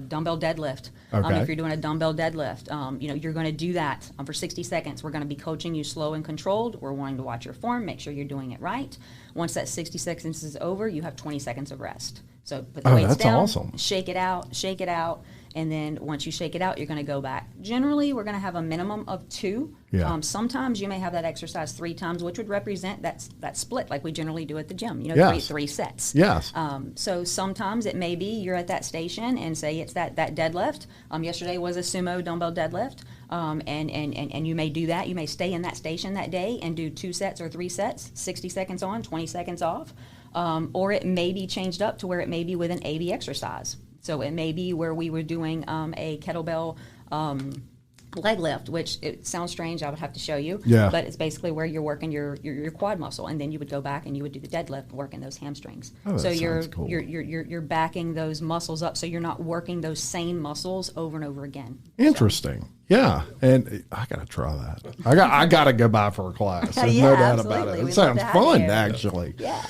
Speaker 5: dumbbell deadlift.
Speaker 4: Okay.
Speaker 5: If you're doing a dumbbell deadlift, you're going to do that for 60 seconds. We're going to be coaching you slow and controlled. We're wanting to watch your form, make sure you're doing it right. Once that 60 seconds is over, you have 20 seconds of rest. So put the weights
Speaker 4: that's
Speaker 5: down,
Speaker 4: awesome.
Speaker 5: shake it out, and then once you shake it out, you're going to go back. Generally, we're going to have a minimum of 2.
Speaker 4: Yeah.
Speaker 5: Sometimes you may have that exercise 3 times, which would represent that split like we generally do at the gym,
Speaker 4: Yes.
Speaker 5: three sets.
Speaker 4: Yes.
Speaker 5: So sometimes it may be you're at that station and say it's that deadlift. Yesterday was a sumo dumbbell deadlift, and you may do that. You may stay in that station that day and do 2 sets or 3 sets, 60 seconds on, 20 seconds off. Or it may be changed up to where it may be with an AB exercise. So it may be where we were doing a kettlebell leg lift, which it sounds strange. I would have to show you.
Speaker 4: Yeah.
Speaker 5: But it's basically where you're working your quad muscle, and then you would go back and you would do the deadlift, working those hamstrings.
Speaker 4: Oh, that
Speaker 5: so
Speaker 4: sounds cool.
Speaker 5: you're backing those muscles up, so you're not working those same muscles over and over again.
Speaker 4: Interesting. Yeah, and I gotta try that. I gotta go by for a class. There's no doubt about it. It
Speaker 5: We'd
Speaker 4: sounds
Speaker 5: love to have
Speaker 4: fun,
Speaker 5: you.
Speaker 4: actually.
Speaker 5: Yeah.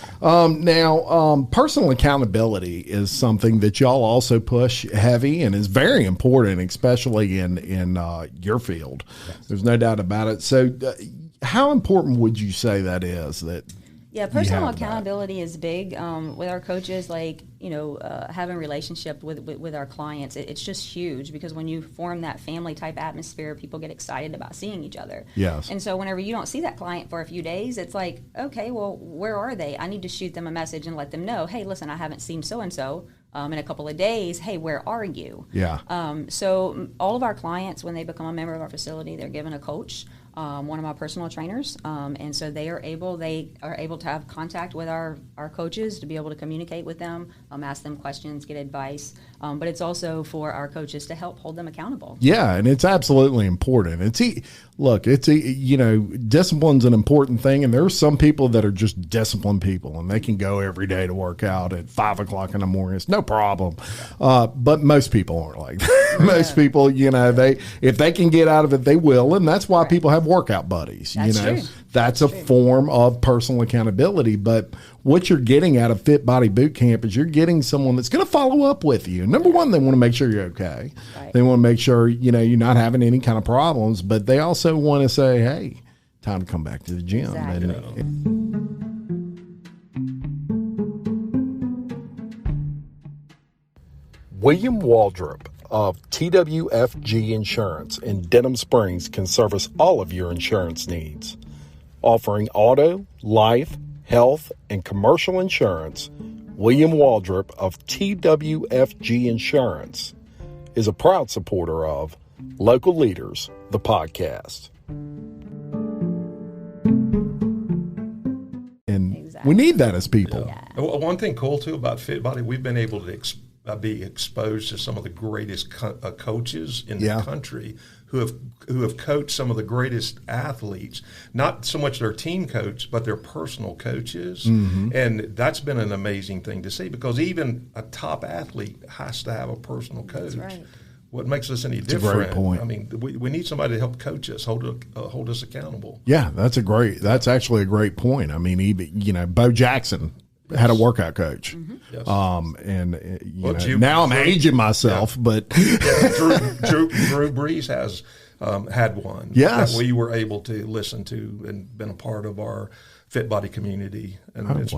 Speaker 4: Now, personal accountability is something that y'all also push heavy and is very important, especially in your field. Yes. There's no doubt about it. So, how important would you say that is?
Speaker 5: Yeah, personal accountability is big with our coaches. Like having a relationship with our clients, it's just huge, because when you form that family type atmosphere, people get excited about seeing each other.
Speaker 4: Yes.
Speaker 5: And so whenever you don't see that client for a few days, it's like, okay, well, where are they? I need to shoot them a message and let them know, hey, listen, I haven't seen so and so in a couple of days. Hey, where are you?
Speaker 4: Yeah.
Speaker 5: So all of our clients, when they become a member of our facility, they're given a coach. One of my personal trainers, and so they are able to have contact with our coaches to be able to communicate with them, ask them questions, get advice, but it's also for our coaches to help hold them accountable.
Speaker 4: Yeah, and it's absolutely important. Discipline's an important thing, and there are some people that are just disciplined people, and they can go every day to work out at 5 o'clock in the morning. It's no problem. But most people aren't like that. Most people, if they can get out of it, they will, and that's why people have workout buddies.
Speaker 5: That's true.
Speaker 4: That's a form of personal accountability. But what you're getting out of Fit Body Boot Camp is you're getting someone that's going to follow up with you. Number one, they want to make sure you're okay. Right. They want to make sure you're not having any kind of problems, but they also want to say, hey, time to come back to the gym.
Speaker 5: Exactly.
Speaker 4: William Waldrop of TWFG Insurance in Denham Springs can service all of your insurance needs. Offering auto, life, health, and commercial insurance, William Waldrop of TWFG Insurance is a proud supporter of Local Leaders, the podcast. And we need that as people.
Speaker 6: Yeah. One thing cool, too, about Fit Body, we've been able to be exposed to some of the greatest coaches in the country who have coached some of the greatest athletes, not so much their team coach, but their personal coaches. Mm-hmm. And that's been an amazing thing to see, because even a top athlete has to have a personal coach.
Speaker 5: That's right.
Speaker 6: What makes us any different?
Speaker 4: That's a great point.
Speaker 6: I mean, we need somebody to help coach us, hold us accountable.
Speaker 4: Yeah, that's actually a great point. I mean, even, Bo Jackson had a workout coach. Mm-hmm. Yes. Now I'm aging myself, but
Speaker 6: Drew Brees has had one.
Speaker 4: Yes.
Speaker 6: That we were able to listen to and been a part of our Fit Body community, and it's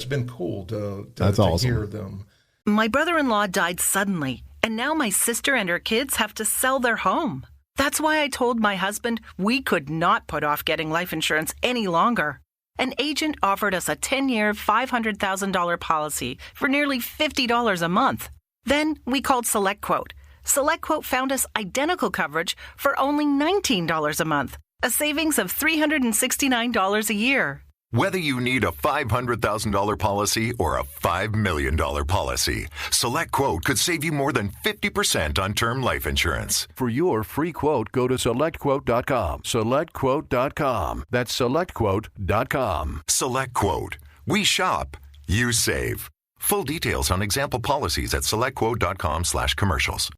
Speaker 6: been cool to
Speaker 4: awesome.
Speaker 6: Hear them.
Speaker 9: My brother-in-law died suddenly, and now my sister and her kids have to sell their home. That That's why I told my husband we could not put off getting life insurance any longer. An agent offered us a 10-year, $500,000 policy for nearly $50 a month. Then we called SelectQuote. SelectQuote found us identical coverage for only $19 a month, a savings of $369 a year.
Speaker 10: Whether you need a $500,000 policy or a $5 million policy, SelectQuote could save you more than 50% on term life insurance.
Speaker 11: For your free quote, go to SelectQuote.com. SelectQuote.com. That's SelectQuote.com.
Speaker 10: SelectQuote. We shop. You save. Full details on example policies at SelectQuote.com/commercials.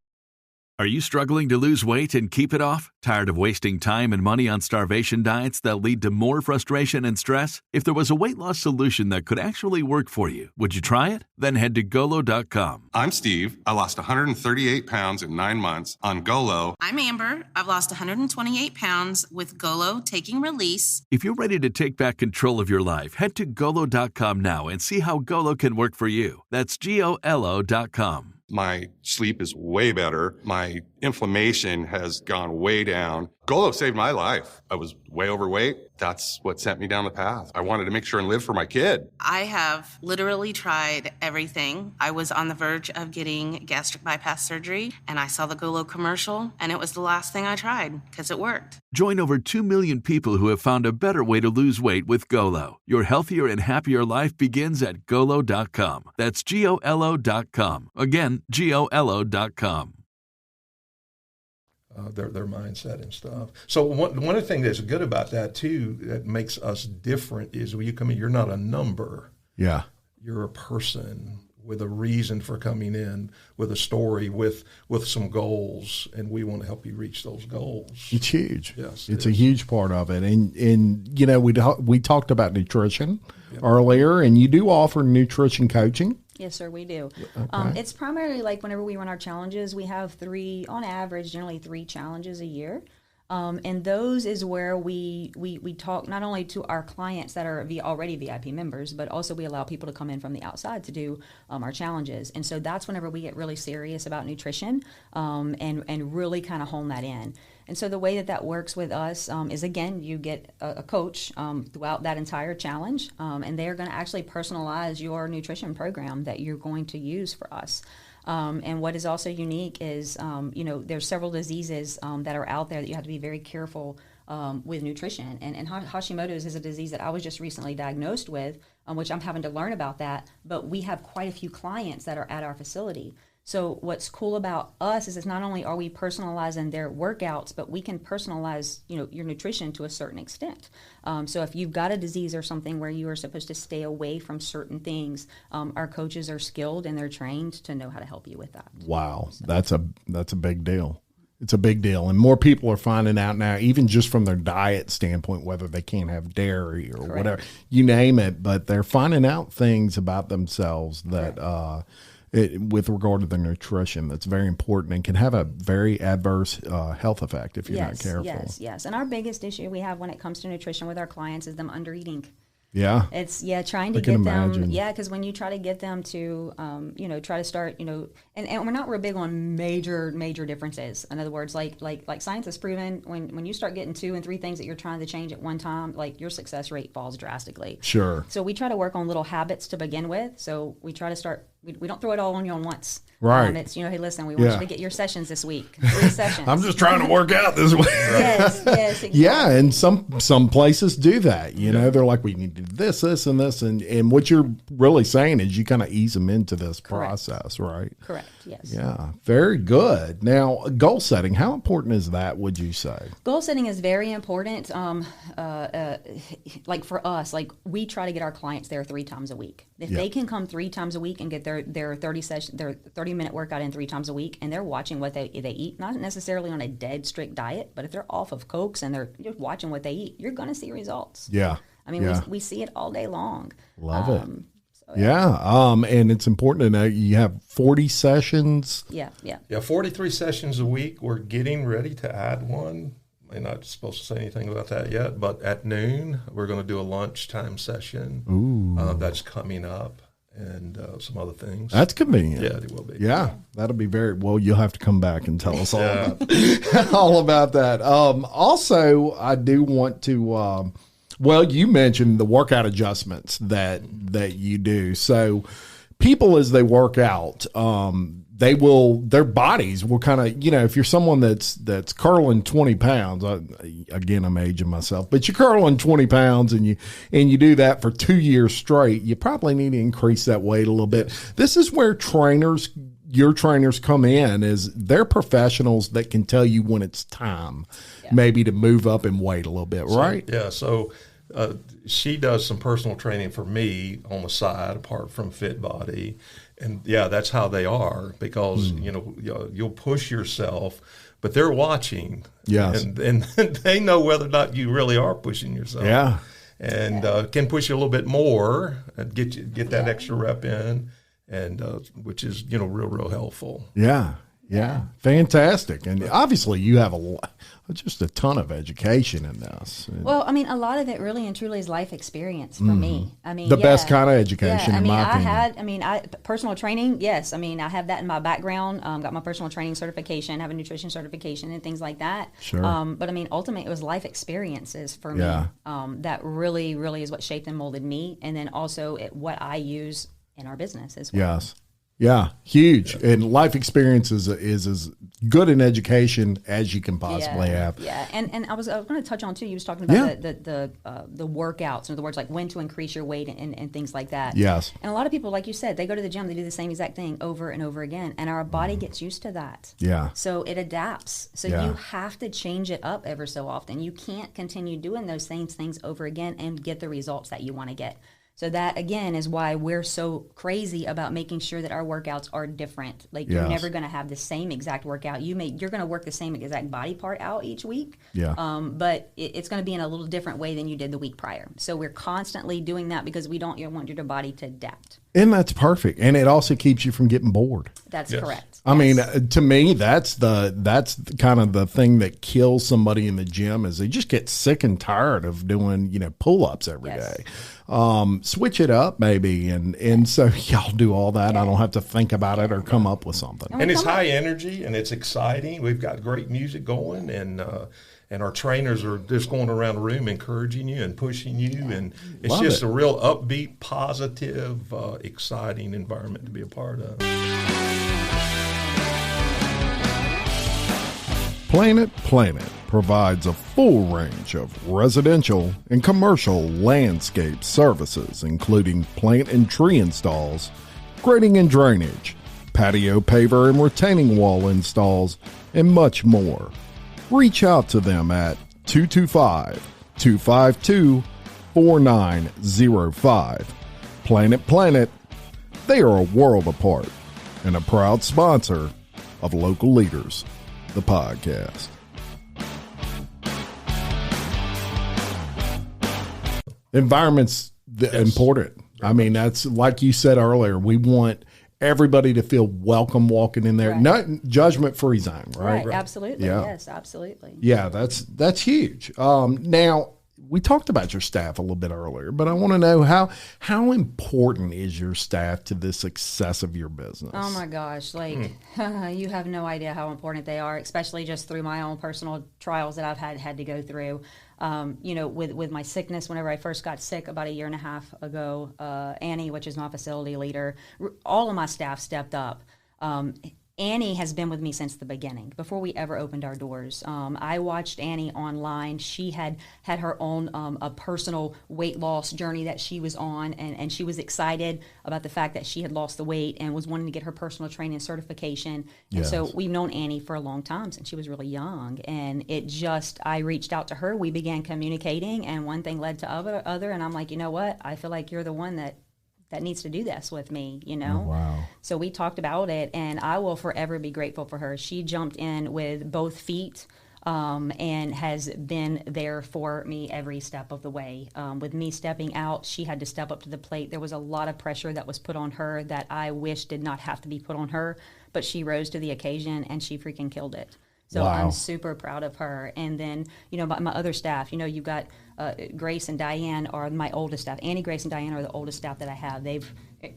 Speaker 12: Are you struggling to lose weight and keep it off? Tired of wasting time and money on starvation diets that lead to more frustration and stress? If there was a weight loss solution that could actually work for you, would you try it? Then head to Golo.com.
Speaker 13: I'm Steve. I lost 138 pounds in 9 months on Golo.
Speaker 14: I'm Amber. I've lost 128 pounds with Golo Taking Release.
Speaker 12: If you're ready to take back control of your life, head to Golo.com now and see how Golo can work for you. That's GOLO.com.
Speaker 13: My sleep is way better. My inflammation has gone way down. Golo saved my life. I was way overweight. That's what sent me down the path. I wanted to make sure and live for my kid.
Speaker 14: I have literally tried everything. I was on the verge of getting gastric bypass surgery, and I saw the Golo commercial, and it was the last thing I tried because it worked.
Speaker 12: Join over 2 million people who have found a better way to lose weight with Golo. Your healthier and happier life begins at Golo.com. That's GOLO.com. Again, GOLO.com.
Speaker 6: Their mindset and stuff. So one of the things that's good about that too, that makes us different, is when you come in, you're not a number.
Speaker 4: Yeah.
Speaker 6: You're a person with a reason for coming in, with a story, with some goals, and we want to help you reach those goals.
Speaker 4: It's huge.
Speaker 6: Yes,
Speaker 4: it's a huge part of it. And you know, we talked about nutrition earlier, and you do offer nutrition coaching.
Speaker 5: Yes, sir, we do.
Speaker 4: Okay.
Speaker 5: It's primarily like whenever we run our challenges, we have on average, generally 3 challenges a year. And those is where we talk not only to our clients that are already VIP members, but also we allow people to come in from the outside to do our challenges. And so that's whenever we get really serious about nutrition and really kind of hone that in. And so the way that works with us is, again, you get a coach throughout that entire challenge, and they're going to actually personalize your nutrition program that you're going to use for us. And what is also unique is, there's several diseases that are out there that you have to be very careful with nutrition. And Hashimoto's is a disease that I was just recently diagnosed with, which I'm having to learn about that. But we have quite a few clients that are at our facility. So what's cool about us is it's not only are we personalizing their workouts, but we can personalize, your nutrition to a certain extent. So if you've got a disease or something where you are supposed to stay away from certain things, our coaches are skilled and they're trained to know how to help you with that.
Speaker 4: Wow, so that's a big deal. It's a big deal, and more people are finding out now, even just from their diet standpoint, whether they can't have dairy or whatever, you name it. But they're finding out things about themselves that. With regard to their nutrition, that's very important and can have a very adverse health effect if you're not careful.
Speaker 5: Yes. And our biggest issue we have when it comes to nutrition with our clients is them under eating.
Speaker 4: Yeah.
Speaker 5: It's trying to get them. Yeah, because when you try to get them to, try to start, and we're not real big on major differences. In other words, like science has proven, when you start getting 2 and 3 things that you're trying to change at one time, like your success rate falls drastically.
Speaker 4: Sure.
Speaker 5: So we try to work on little habits to begin with. So we try to start. We don't throw it all on you on once.
Speaker 4: Right.
Speaker 5: It's, hey, listen, we want you to get your sessions this week. 3 sessions.
Speaker 4: I'm just trying to work out this week.
Speaker 5: Yes, exactly.
Speaker 4: Yeah, and some places do that. They're like, we need to do this, and this. And what you're really saying is you kind of ease them into this process, right?
Speaker 5: Correct, yes.
Speaker 4: Yeah, very good. Now, goal setting, how important is that, would you say?
Speaker 5: Goal setting is very important. Like for us, we try to get our clients there 3 times a week. If they can come 3 times a week and get their 30-minute workout in 3 times a week, and they're watching what they eat, not necessarily on a dead strict diet, but if they're off of Cokes and they're just watching what they eat, you're going to see results.
Speaker 4: Yeah.
Speaker 5: I mean, we see it all day long.
Speaker 4: Love it. And it's important to know you have 40 sessions.
Speaker 5: Yeah,
Speaker 6: 43 sessions a week. We're getting ready to add one. I'm not supposed to say anything about that yet, but at noon, we're going to do a lunchtime session.
Speaker 4: Ooh.
Speaker 6: That's coming up. and some other things.
Speaker 4: That's convenient.
Speaker 6: Yeah, it will be.
Speaker 4: Yeah, that'll be very well. You'll have to come back and tell us all about that. Also, I do want to. Well, you mentioned the workout adjustments that you do. So, people as they work out, their bodies will kind of, if you're someone that's curling 20 pounds, again, I'm aging myself, but you're curling 20 pounds and you do that for 2 years straight, you probably need to increase that weight a little bit. This is where your trainers come in, is they're professionals that can tell you when it's time maybe to move up in weight a little bit, right?
Speaker 6: So she does some personal training for me on the side, apart from Fit Body. And that's how they are, because you'll push yourself, but they're watching.
Speaker 4: Yes,
Speaker 6: and they know whether or not you really are pushing yourself.
Speaker 4: Yeah,
Speaker 6: and can push you a little bit more and get that extra rep in, and which is real helpful.
Speaker 4: Yeah, fantastic. And obviously, you have just a ton of education in this.
Speaker 5: Well, I mean, a lot of it really and truly is life experience for me. I mean,
Speaker 4: the best kind of education, in my opinion.
Speaker 5: Personal training, yes. I mean, I have that in my background. Got my personal training certification, have a nutrition certification, and things like that.
Speaker 4: Sure.
Speaker 5: But I mean, ultimately, it was life experiences for me that really, really is what shaped and molded me, and then also what I use in our business as well.
Speaker 4: Yes. Yeah, huge. Yeah. And life experience is as good an education as you can possibly have.
Speaker 5: Yeah, and I was going to touch on too. You was talking about the workouts, in other words, like when to increase your weight and things like that.
Speaker 4: Yes.
Speaker 5: And a lot of people, like you said, they go to the gym, they do the same exact thing over and over again, and our body gets used to that.
Speaker 4: Yeah.
Speaker 5: So it adapts. So you have to change it up ever so often. You can't continue doing those same things over again and get the results that you want to get. So that, again, is why we're so crazy about making sure that our workouts are different. Like, you're never going to have the same exact workout. You're going to work the same exact body part out each week.
Speaker 4: Yeah.
Speaker 5: But it's going to be in a little different way than you did the week prior. So we're constantly doing that because we don't want your body to adapt.
Speaker 4: And that's perfect. And it also keeps you from getting bored.
Speaker 5: That's correct.
Speaker 4: I mean, to me, that's kind of the thing that kills somebody in the gym, is they just get sick and tired of doing, pull-ups every day. Switch it up maybe. And so y'all do all that. I don't have to think about it or come up with something.
Speaker 6: And it's high energy and it's exciting. We've got great music going, and our trainers are just going around the room encouraging you and pushing you. And it's just a real upbeat, positive, exciting environment to be a part of.
Speaker 4: Planet provides a full range of residential and commercial landscape services, including plant and tree installs, grading and drainage, patio paver and retaining wall installs, and much more. Reach out to them at 225-252-4905. Planet, they are a world apart and a proud sponsor of Local Leaders, the podcast. Environment's important. I mean, that's like you said earlier, we want everybody to feel welcome walking in there. Not judgment-free zone, right?
Speaker 5: Right, absolutely.
Speaker 4: Yeah.
Speaker 5: Yes, absolutely.
Speaker 4: Yeah, that's huge. Now, we talked about your staff a little bit earlier, but I want to know how important is your staff to the success of your business?
Speaker 5: Oh my gosh, you have no idea how important they are, especially just through my own personal trials that I've had to go through. With my sickness, whenever I first got sick about a year and a half ago, Annie, which is my facility leader, all of my staff stepped up. Annie has been with me since the beginning, before we ever opened our doors. I watched Annie online. She had her own a personal weight loss journey that she was on, and she was excited about the fact that she had lost the weight and was wanting to get her personal training certification. And so we've known Annie for a long time, since she was really young. And I reached out to her. We began communicating, and one thing led to other. And I'm like, you know what? I feel like you're the one that needs to do this with me,
Speaker 4: Oh, wow.
Speaker 5: So we talked about it, and I will forever be grateful for her. She jumped in with both feet and has been there for me every step of the way. With me stepping out, she had to step up to the plate. There was a lot of pressure that was put on her that I wish did not have to be put on her, but she rose to the occasion, and she freaking killed it. So I'm super proud of her. And then, my other staff, you've got Grace and Diane are my oldest staff. Annie, Grace, and Diane are the oldest staff that I have. They've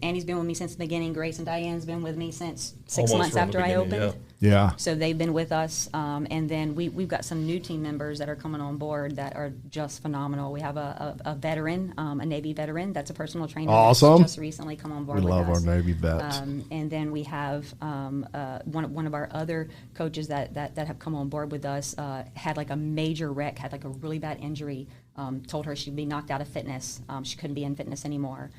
Speaker 5: Annie's been with me since the beginning. Grace and Diane's been with me since 6
Speaker 6: Almost
Speaker 5: months
Speaker 6: from
Speaker 5: after
Speaker 6: the
Speaker 5: I
Speaker 6: beginning,
Speaker 5: opened.
Speaker 4: Yeah.
Speaker 5: So they've been with us, and then we've got some new team members that are coming on board that are just phenomenal. We have a veteran, a Navy veteran, that's a personal trainer.
Speaker 4: Awesome.
Speaker 5: That's just recently come on board
Speaker 4: We
Speaker 5: with
Speaker 4: love
Speaker 5: us.
Speaker 4: our Navy vets.
Speaker 5: And then we have one of our other coaches that have come on board with us had like a major wreck, had like a really bad injury, told her she'd be knocked out of fitness. She couldn't be in fitness anymore.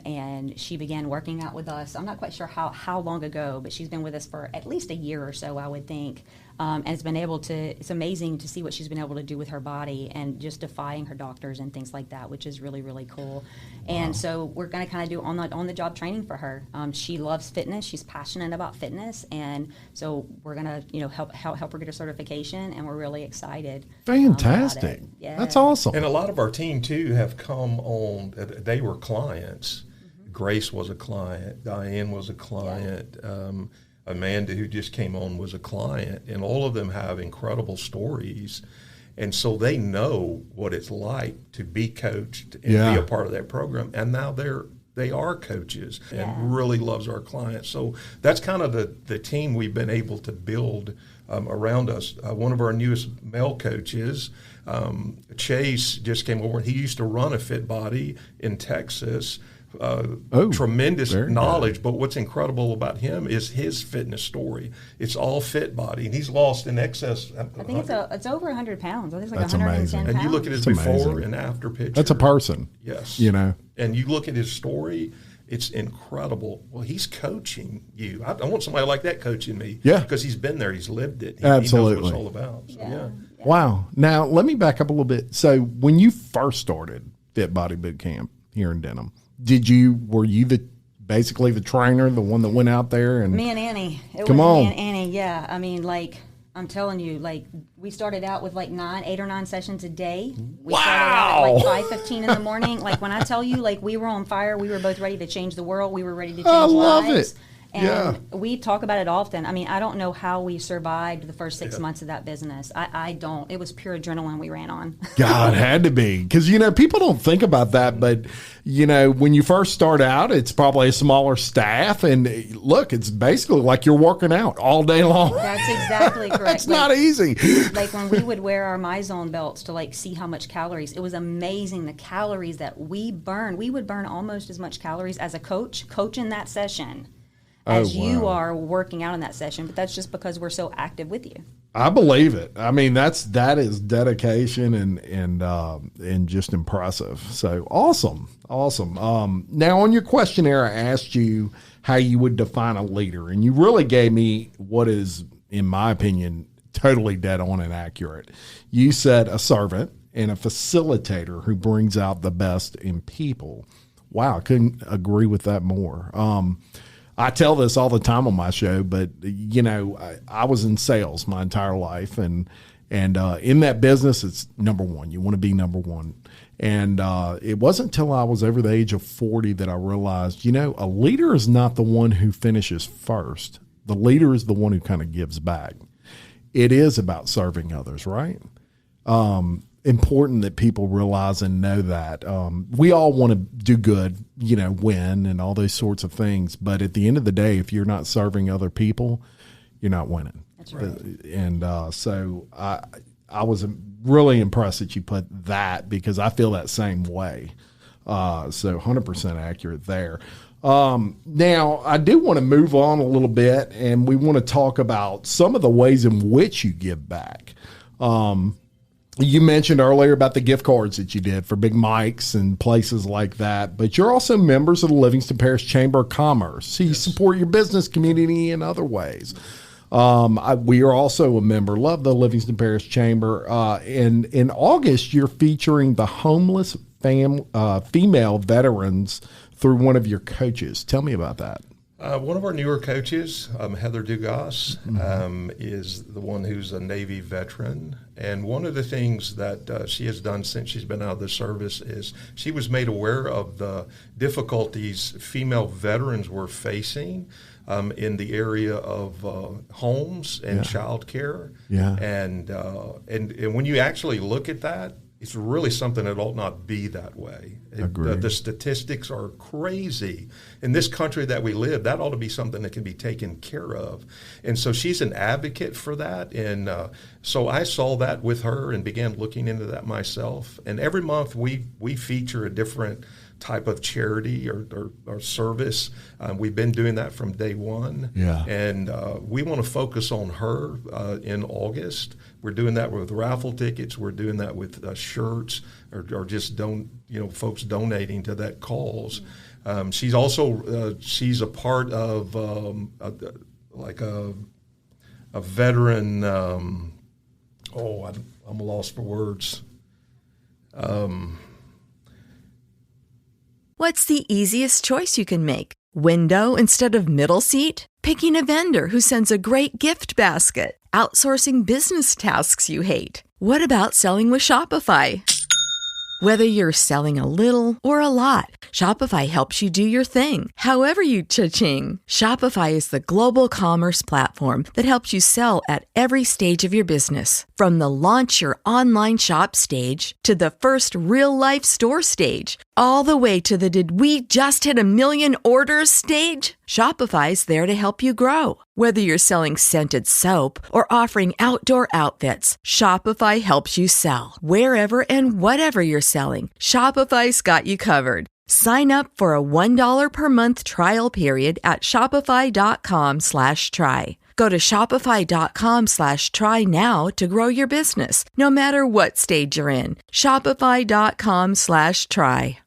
Speaker 5: And she began working out with us. I'm not quite sure how long ago, but she's been with us for at least a year or so, I would think. And it's amazing to see what she's been able to do with her body and just defying her doctors and things like that, which is really, really cool. And so we're going to kind of do on the job training for her. She loves fitness. She's passionate about fitness. And so we're going to, help her get her certification, and we're really excited.
Speaker 4: Fantastic.
Speaker 5: Yeah.
Speaker 4: That's awesome.
Speaker 6: And a lot of our team, too, have come on. They were clients. Grace was a client. Diane was a client. Amanda, who just came on, was a client. And all of them have incredible stories. And so they know what it's like to be coached and be a part of that program. And now they are coaches and really loves our clients. So that's kind of the team we've been able to build around us. One of our newest male coaches, Chase, just came over. He used to run a Fit Body in Texas. Tremendous knowledge, but what's incredible about him is his fitness story. It's all Fit Body, and he's lost in excess.
Speaker 5: I think it's over 100 pounds. I think it's like
Speaker 4: That's
Speaker 5: 110
Speaker 4: amazing.
Speaker 5: pounds.
Speaker 6: And you look at his before and after picture.
Speaker 4: That's a person.
Speaker 6: Yes. And you look at his story, it's incredible. Well, he's coaching you. I want somebody like that coaching me.
Speaker 4: Yeah.
Speaker 6: Because he's been there. He's lived it.
Speaker 4: Absolutely.
Speaker 6: He knows what it's all about. So, yeah.
Speaker 4: Wow. Now, let me back up a little bit. So when you first started Fit Body Boot Camp here in Denham, were you basically the trainer, the one that went out there? And
Speaker 5: me and Annie. Me and Annie, yeah. I mean, I'm telling you, we started out with 8 or 9 sessions a day. We started out at 5:15 in the morning. When I tell you, we were on fire, we were both ready to change the world. We were ready to change lives.
Speaker 4: I love it.
Speaker 5: And we talk about it often. I mean, I don't know how we survived the first 6 months of that business. I don't. It was pure adrenaline we ran on.
Speaker 4: God, it had to be. Because, people don't think about that. But, when you first start out, it's probably a smaller staff. And look, it's basically like you're working out all day long.
Speaker 5: That's exactly correct.
Speaker 4: That's not easy.
Speaker 5: When we would wear our MyZone belts to see how much calories, it was amazing the calories that we burned. We would burn almost as much calories as a coach in that session. As you are working out in that session, but that's just because we're so active with you.
Speaker 4: I believe it. I mean, that is dedication and just impressive. So awesome. Now on your questionnaire, I asked you how you would define a leader, and you really gave me what is, in my opinion, totally dead on and accurate. You said a servant and a facilitator who brings out the best in people. Wow, I couldn't agree with that more. I tell this all the time on my show, but I was in sales my entire life, and in that business, it's number one. You want to be number one, and it wasn't until I was over the age of 40 that I realized, a leader is not the one who finishes first. The leader is the one who kind of gives back. It is about serving others, right? Important that people realize and know that. We all want to do good, win and all those sorts of things. But at the end of the day, if you're not serving other people, you're not winning.
Speaker 5: That's right.
Speaker 4: And so I was really impressed that you put that, because I feel that same way. So 100% accurate there. Now, I do want to move on a little bit, and we want to talk about some of the ways in which you give back. You mentioned earlier about the gift cards that you did for Big Mike's and places like that, but you're also members of the Livingston Parish Chamber of Commerce. So you support your business community in other ways. We are also a member, love the Livingston Parish Chamber. And in August, you're featuring the homeless female veterans through one of your coaches. Tell me about that.
Speaker 6: One of our newer coaches, Heather Dugas, is the one who's a Navy veteran. And one of the things that she has done since she's been out of the service is she was made aware of the difficulties female veterans were facing in the area of homes and child care.
Speaker 4: Yeah.
Speaker 6: And when you actually look at that, it's really something that ought not be that way. The statistics are crazy. In this country that we live, that ought to be something that can be taken care of. And so she's an advocate for that. And so I saw that with her and began looking into that myself. And every month we feature a different type of charity or service. We've been doing that from day one. Yeah. And we want to focus on her in August. We're doing that with raffle tickets. We're doing that with shirts or just folks donating to that cause. She's also she's a part of a veteran. I'm lost for words.
Speaker 15: What's the easiest choice you can make? Window instead of middle seat? Picking a vendor who sends a great gift basket? Outsourcing business tasks you hate? What about selling with Shopify? Whether you're selling a little or a lot, Shopify helps you do your thing, however you cha-ching. Shopify is the global commerce platform that helps you sell at every stage of your business. From the launch your online shop stage to the first real-life store stage, all the way to the did we just hit 1 million orders stage. Shopify's there to help you grow. Whether you're selling scented soap or offering outdoor outfits, Shopify helps you sell. Wherever and whatever you're selling, Shopify's got you covered. Sign up for a $1 per month trial period at shopify.com/try. Go to shopify.com/try now to grow your business, no matter what stage you're in. Shopify.com/try.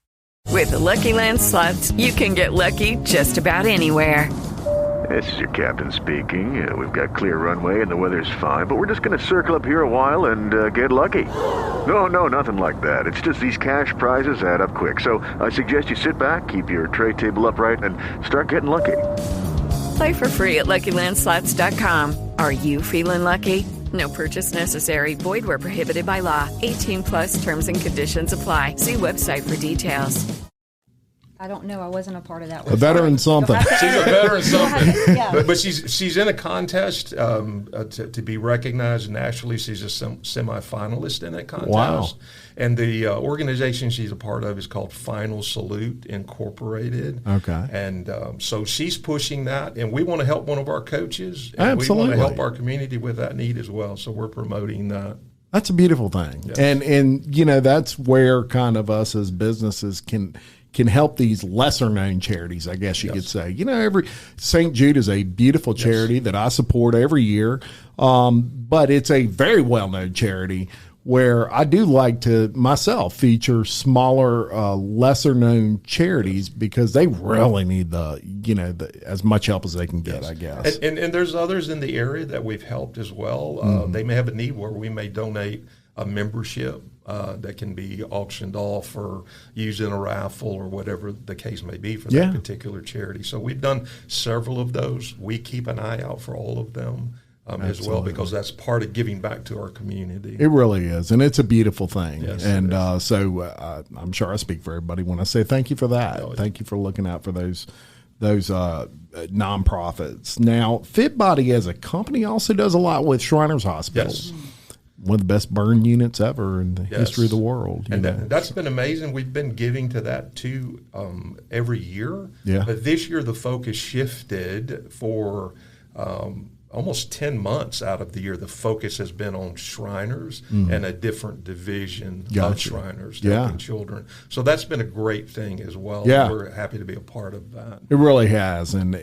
Speaker 15: With the Lucky Land Slots, you can get lucky just about anywhere.
Speaker 11: This is your captain speaking. We've got clear runway and the weather's fine, but we're just going to circle up here a while and get lucky. No, nothing like that. It's just these cash prizes add up quick. So I suggest you sit back, keep your tray table upright, and start getting lucky.
Speaker 15: Play for free at LuckyLandSlots.com. Are you feeling lucky? No purchase necessary. Void where prohibited by law. 18+ terms and conditions apply. See website for details.
Speaker 5: I don't know. I wasn't a part of that.
Speaker 4: A veteran something.
Speaker 6: She's a veteran something. Yeah. But she's in a contest to be recognized nationally. She's a semifinalist in that contest.
Speaker 4: Wow.
Speaker 6: And the organization she's a part of is called Final Salute Incorporated.
Speaker 4: Okay.
Speaker 6: And so she's pushing that, and we want to help one of our coaches. And
Speaker 4: Absolutely.
Speaker 6: we want to help our community with that need as well. So we're promoting that.
Speaker 4: That's a beautiful thing. Yes. And that's where kind of us as businesses can help these lesser known charities, I guess you could say. Every St. Jude is a beautiful charity that I support every year. But it's a very well known charity where I do like to myself feature smaller, lesser known charities because they really need as much help as they can get, I guess.
Speaker 6: And there's others in the area that we've helped as well. They may have a need where we may donate a membership that can be auctioned off or used in a raffle or whatever the case may be for that particular charity. So we've done several of those. We keep an eye out for all of them as well because that's part of giving back to our community.
Speaker 4: It really is, and it's a beautiful thing.
Speaker 6: Yes,
Speaker 4: and so I'm sure I speak for everybody when I say thank you for that. Thank you for looking out for those nonprofits. Now, FitBody as a company also does a lot with Shriners Hospital.
Speaker 6: Yes.
Speaker 4: One of the best burn units ever in the history of the world.
Speaker 6: And that's been amazing. We've been giving to that too every year.
Speaker 4: Yeah.
Speaker 6: But this year the focus shifted for almost 10 months out of the year. The focus has been on Shriners and a different division of Shriners, helping children. So that's been a great thing as well.
Speaker 4: Yeah.
Speaker 6: We're happy to be a part of that.
Speaker 4: It really has, and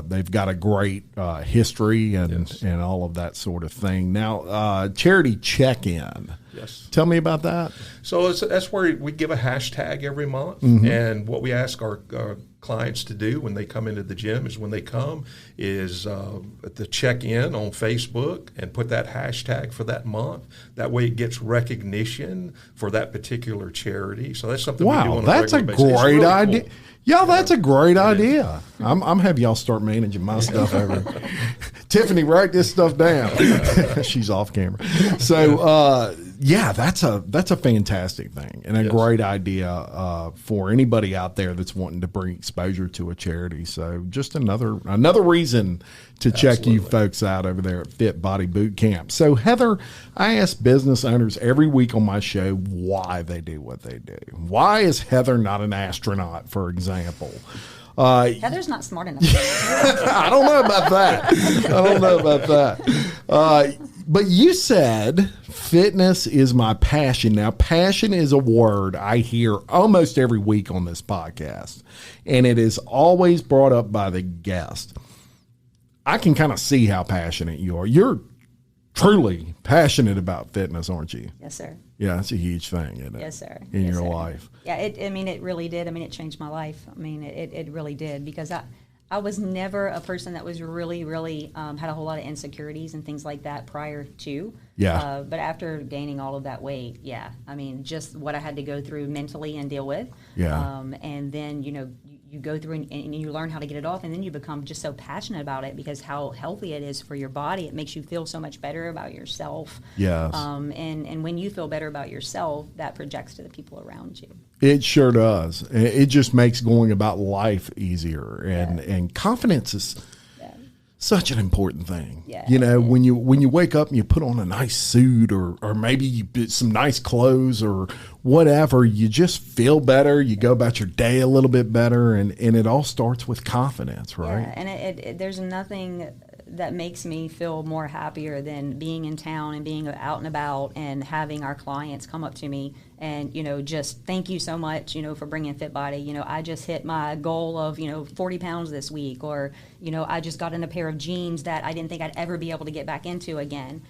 Speaker 4: they've got a great history and all of that sort of thing. Now, charity check-in.
Speaker 6: Yes.
Speaker 4: Tell me about that.
Speaker 6: So that's where we give a hashtag every month, and what we ask our clients to do when they come into the gym is when they come is to check in on Facebook and put that hashtag for that month. That way it gets recognition for that particular charity. So that's something we do on a regular basis.
Speaker 4: That's a great idea. Cool. Yeah, that's a great idea. I'm having y'all start managing my stuff over. Tiffany, write this stuff down. She's off camera. So Yeah, that's a fantastic thing and a great idea for anybody out there that's wanting to bring exposure to a charity. So just another reason to check you folks out over there at Fit Body Boot Camp. So Heather, I ask business owners every week on my show why they do what they do. Why is Heather not an astronaut, for example?
Speaker 5: Heather's not smart enough.
Speaker 4: I don't know about that. But you said fitness is my passion. Now, passion is a word I hear almost every week on this podcast, and it is always brought up by the guest. I can kind of see how passionate you are. You're truly passionate about fitness, aren't you?
Speaker 5: Yes, sir.
Speaker 4: Yeah, that's a huge thing, isn't it?
Speaker 5: Yes, sir.
Speaker 4: In your life.
Speaker 5: Yeah, it really did. I mean, it changed my life. I mean, it really did, because I was never a person that was really had a whole lot of insecurities and things like that prior to.
Speaker 4: Yeah.
Speaker 5: But after gaining all of that weight, I mean, just what I had to go through mentally and deal with.
Speaker 4: Yeah.
Speaker 5: And then, you go through and you learn how to get it off, and then you become just so passionate about it because how healthy it is for your body. It makes you feel so much better about yourself.
Speaker 4: Yes.
Speaker 5: And when you feel better about yourself, that projects to the people around you.
Speaker 4: It sure does. It just makes going about life easier, and confidence is such an important thing.
Speaker 5: Yeah.
Speaker 4: When you wake up and you put on a nice suit or maybe you put some nice clothes or whatever, you just feel better. You go about your day a little bit better, and it all starts with confidence, right?
Speaker 5: Yeah, and there's nothing that makes me feel more happier than being in town and being out and about and having our clients come up to me and, just thank you so much, for bringing Fit Body. I just hit my goal of, 40 pounds this week, or, I just got in a pair of jeans that I didn't think I'd ever be able to get back into again.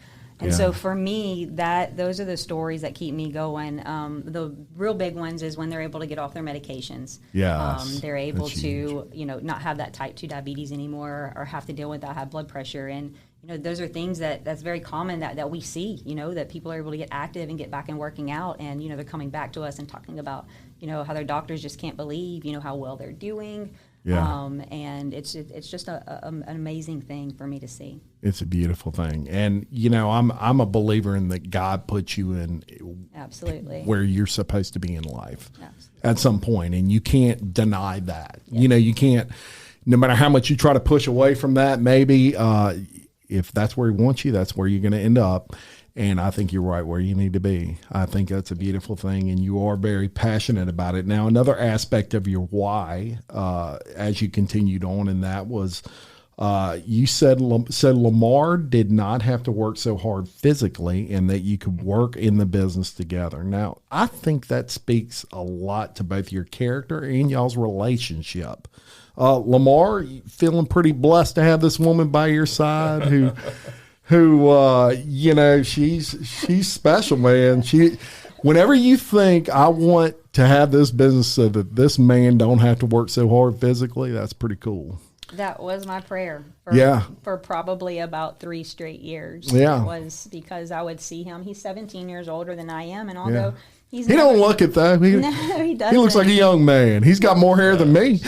Speaker 5: And so for me, those are the stories that keep me going. The real big ones is when they're able to get off their medications.
Speaker 4: Yes,
Speaker 5: they're able to, not have that type 2 diabetes anymore or have to deal with that high blood pressure. And, those are things that's very common that we see, that people are able to get active and get back and working out. And, they're coming back to us and talking about, how their doctors just can't believe, how well they're doing.
Speaker 4: Yeah.
Speaker 5: And it's just an amazing thing for me to see.
Speaker 4: It's a beautiful thing. And, I'm a believer in that God puts you in
Speaker 5: absolutely
Speaker 4: where you're supposed to be in life
Speaker 5: absolutely.
Speaker 4: At some point, and you can't deny that. Yeah. You can't, no matter how much you try to push away from that, maybe if that's where he wants you, that's where you're going to end up. And I think you're right where you need to be. I think that's a beautiful thing, and you are very passionate about it. Now, another aspect of your why, as you continued on, and that was you said Lamar did not have to work so hard physically, and that you could work in the business together. Now, I think that speaks a lot to both your character and y'all's relationship. Lamar, feeling pretty blessed to have this woman by your side who she's special, man. Whenever you think I want to have this business so that this man don't have to work so hard physically, that's pretty cool.
Speaker 5: That was my prayer for probably about 3 straight years.
Speaker 4: Yeah.
Speaker 5: It was because I would see him. He's 17 years older than I am, and although he
Speaker 4: don't look it, though.
Speaker 5: No, he doesn't.
Speaker 4: He looks like a young man. He's got more hair than me.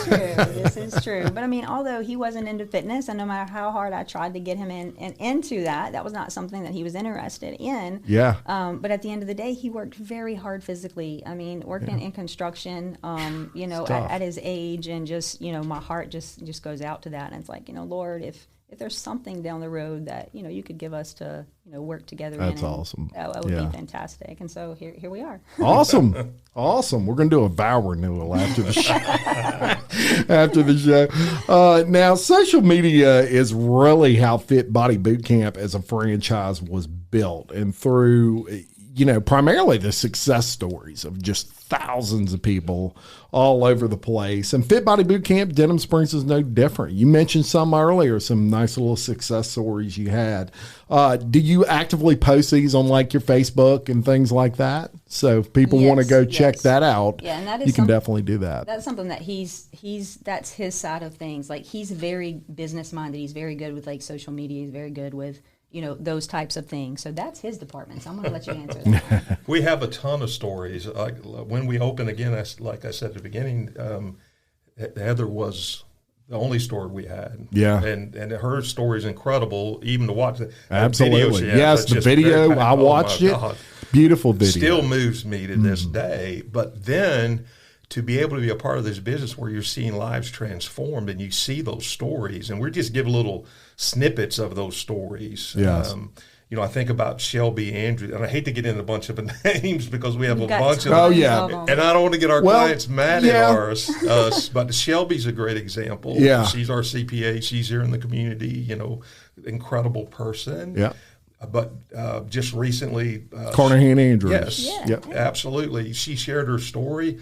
Speaker 5: This is true. But, I mean, although he wasn't into fitness, and no matter how hard I tried to get him into that was not something that he was interested in.
Speaker 4: Yeah.
Speaker 5: But at the end of the day, he worked very hard physically. I mean, working in construction, at his age, and just, my heart just goes out to that. And it's like, Lord, if there's something down the road that, you could give us to, work together.
Speaker 4: That's awesome.
Speaker 5: That would be fantastic. And so here we are.
Speaker 4: Awesome. We're going to do a vow renewal after the show. Now, social media is really how Fit Body Boot Camp as a franchise was built, and through, primarily the success stories of just thousands of people all over the place. And Fit Body Boot Camp, Denham Springs is no different. You mentioned some earlier, some nice little success stories you had. Do you actively post these on like your Facebook and things like that? So if people want to go check that out,
Speaker 5: and that is
Speaker 4: you can definitely do that.
Speaker 5: That's something that that's his side of things. Like, he's very business minded. He's very good with like social media. He's very good with those types of things. So that's his department. So I'm going to let you answer that.
Speaker 6: We have a ton of stories. Like when we open again, like I said at the beginning, Heather was the only story we had.
Speaker 4: Yeah.
Speaker 6: And her story is incredible, even to watch the
Speaker 4: Absolutely.
Speaker 6: video.
Speaker 4: Yes, the video, I watched it.
Speaker 6: God.
Speaker 4: Beautiful video.
Speaker 6: Still moves me to this day. But then to be able to be a part of this business where you're seeing lives transformed and you see those stories, and we're just giving little snippets of those stories.
Speaker 4: Yes.
Speaker 6: I think about Shelby Andrews, and I hate to get into a bunch of names because we have a bunch of
Speaker 4: them. Yeah.
Speaker 6: And I don't want to get our clients mad at us, but Shelby's a great example.
Speaker 4: Yeah.
Speaker 6: She's our CPA. She's here in the community, incredible person.
Speaker 4: Yeah.
Speaker 6: But just recently,
Speaker 4: Carnahan Andrews.
Speaker 6: Yes, absolutely. She shared her story,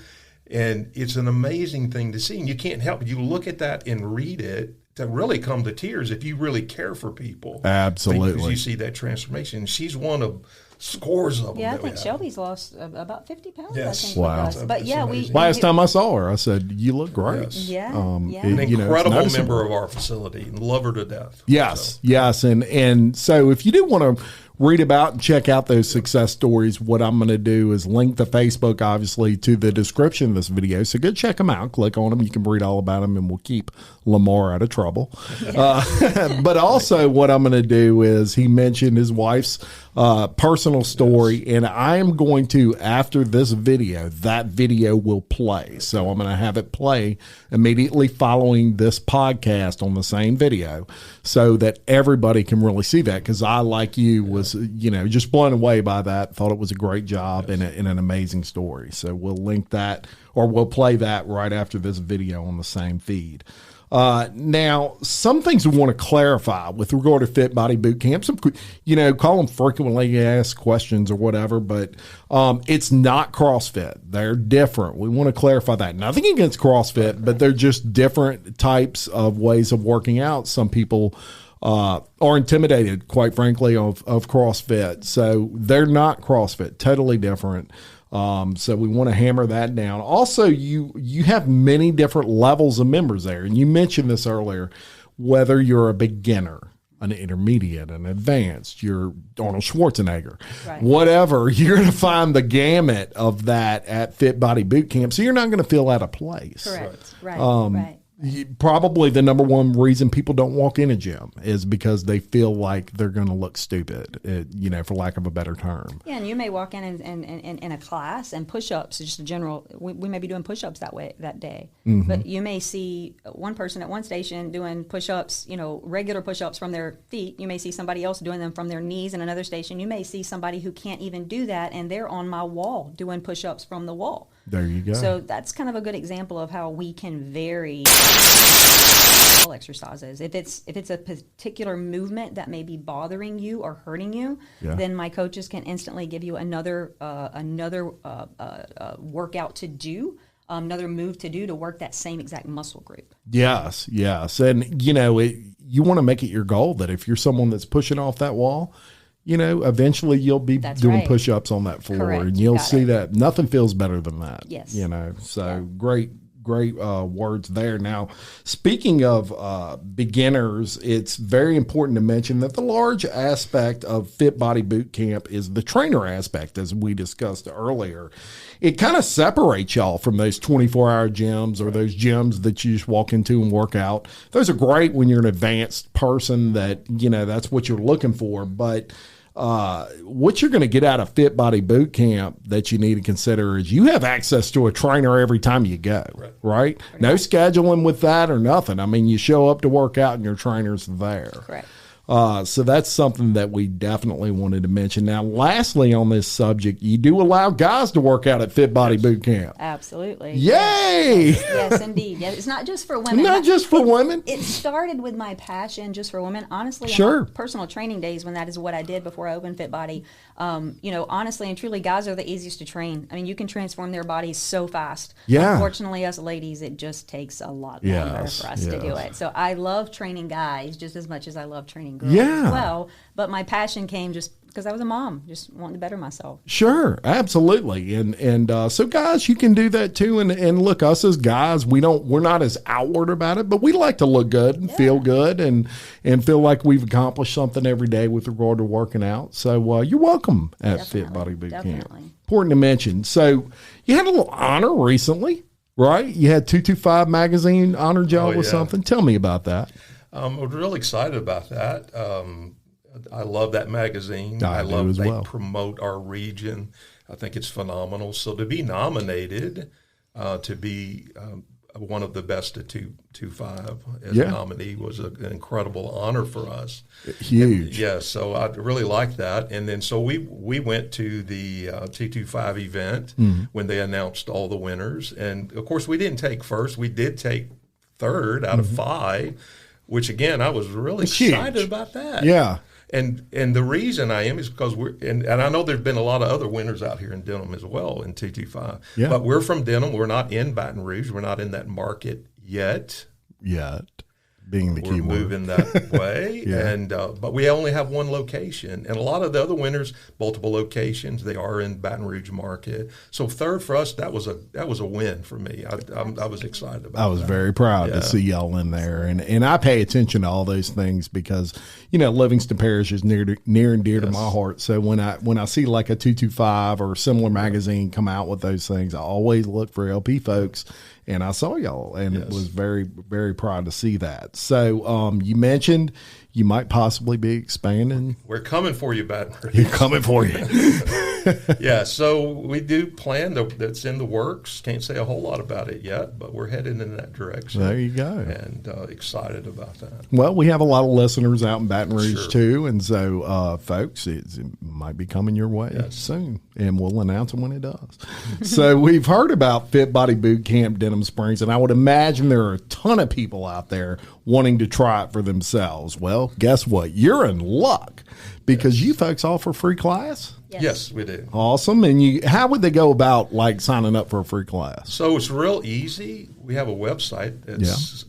Speaker 6: and it's an amazing thing to see. And you can't help it. You look at that and read it to really come to tears if you really care for people.
Speaker 4: Absolutely.
Speaker 6: Because you see that transformation. She's one of scores of them.
Speaker 5: Yeah, I think Shelby's lost about 50 pounds.
Speaker 6: Yes.
Speaker 5: I think.
Speaker 4: Wow.
Speaker 5: With us. But
Speaker 4: last time I saw her, I said, "You look great."
Speaker 6: Yes.
Speaker 5: Yeah.
Speaker 6: An incredible member of our facility, and love her to death.
Speaker 4: Yes, yes, and so if you do want to read about and check out those success stories, what I'm going to do is link the Facebook, obviously, to the description of this video. So go check them out. Click on them. You can read all about them, and we'll keep Lamar out of trouble. But also what I'm going to do is he mentioned his wife's personal story, and I am going to, after this video, that video will play. So I'm going to have it play immediately following this podcast on the same video so that everybody can really see that, because I, like you, was just blown away by that. Thought it was a great job and an amazing story. So we'll link that, or we'll play that right after this video on the same feed. Now, some things we want to clarify with regard to Fit Body Boot Camp. Some, call them frequently asked questions or whatever, but it's not CrossFit. They're different. We want to clarify that. Nothing against CrossFit, but they're just different types of ways of working out. Some people are intimidated, quite frankly, of CrossFit. So they're not CrossFit, totally different. So we want to hammer that down. Also, you have many different levels of members there. And you mentioned this earlier, whether you're a beginner, an intermediate, an advanced, you're Arnold Schwarzenegger, whatever, you're going to find the gamut of that at Fit Body Boot Camp. So you're not going to feel out of place.
Speaker 5: Correct. Right.
Speaker 4: Probably the number one reason people don't walk in a gym is because they feel like they're going to look stupid, for lack of a better term.
Speaker 5: Yeah, and you may walk in in a class and push-ups, just a general, we may be doing push-ups that day. Mm-hmm. But you may see one person at one station doing push-ups, regular push-ups from their feet. You may see somebody else doing them from their knees in another station. You may see somebody who can't even do that, and they're on my wall doing push-ups from the wall.
Speaker 4: There you go.
Speaker 5: So that's kind of a good example of how we can vary all exercises. If it's a particular movement that may be bothering you or hurting you, then my coaches can instantly give you another workout to do, another move to do to work that same exact muscle group.
Speaker 4: Yes, and you want to make it your goal that if you're someone that's pushing off that wall, eventually you'll be doing push-ups on that floor. Correct. And you'll see that nothing feels better than that.
Speaker 5: Yes.
Speaker 4: Great words there. Now, speaking of beginners, it's very important to mention that the large aspect of Fit Body Boot Camp is the trainer aspect, as we discussed earlier. It kind of separates y'all from those 24-hour gyms or those gyms that you just walk into and work out. Those are great when you're an advanced person that, that's what you're looking for. But what you're going to get out of Fit Body Boot Camp that you need to consider is you have access to a trainer every time you go, right? No scheduling with that or nothing. I mean, you show up to work out and your trainer's there.
Speaker 5: Correct.
Speaker 4: So that's something that we definitely wanted to mention. Now, lastly on this subject, you do allow guys to work out at Fit Body Boot Camp.
Speaker 5: Absolutely.
Speaker 4: Yay!
Speaker 5: Yes, indeed. Yeah, it's not just for women.
Speaker 4: Not just for women.
Speaker 5: It started with my passion just for women. Honestly,
Speaker 4: sure.
Speaker 5: In my personal training days, when that is what I did before I opened Fit Body, honestly and truly, guys are the easiest to train. I mean, you can transform their bodies so fast.
Speaker 4: Yeah.
Speaker 5: Unfortunately, us ladies, it just takes a lot longer for us to do it. So I love training guys just as much as I love training girls as well. But my passion came just because I was a mom, just wanting to better myself.
Speaker 4: Sure, absolutely. And so guys, you can do that too. And look, us as guys, we're not as outward about it, but we like to look good and feel good and feel like we've accomplished something every day with regard to working out. So you're welcome at Fit Body Boot Camp. Important to mention. So you had a little honor recently. Right? You had 225 magazine honored y'all with something. Tell me about that.
Speaker 6: I'm really excited about that. I love that magazine. I love they promote our region. I think it's phenomenal. So to be nominated to be one of the best at 225 as a nominee was an incredible honor for us.
Speaker 4: Huge.
Speaker 6: So I really like that. And then so we went to the 225 event when they announced all the winners. And, of course, we didn't take first. We did take third out of 5, which, again, I was really excited about that.
Speaker 4: Yeah.
Speaker 6: And the reason I am is because and I know there's been a lot of other winners out here in Denham as well in 225.
Speaker 4: Yeah.
Speaker 6: But we're from Denham. We're not in Baton Rouge. We're not in that market yet.
Speaker 4: Being the key word.
Speaker 6: We're moving that way. And but we only have one location. And a lot of the other winners, multiple locations, they are in Baton Rouge market. So third for us, that was a win for me. I was excited about that.
Speaker 4: I was very proud to see y'all in there. And I pay attention to all those things because, Livingston Parish is near and dear to my heart. So when I see like a 225 or a similar magazine come out with those things, I always look for LP folks. And I saw y'all and was very, very proud to see that. So you mentioned you might possibly be expanding.
Speaker 6: We're coming for you, Baton Rouge.
Speaker 4: You're coming for you.
Speaker 6: So we do plan that's in the works. Can't say a whole lot about it yet, but we're heading in that direction.
Speaker 4: There you go.
Speaker 6: And excited about that.
Speaker 4: Well, we have a lot of listeners out in Baton Rouge too. And so, folks, it might be coming your way soon. And we'll announce them when it does. So we've heard about Fit Body Boot Camp Denham Springs, and I would imagine there are a ton of people out there wanting to try it for themselves. Well, guess what? You're in luck because you folks offer free class.
Speaker 6: Yes, we do.
Speaker 4: Awesome. And how would they go about signing up for a free class?
Speaker 6: So it's real easy. We have a website. It's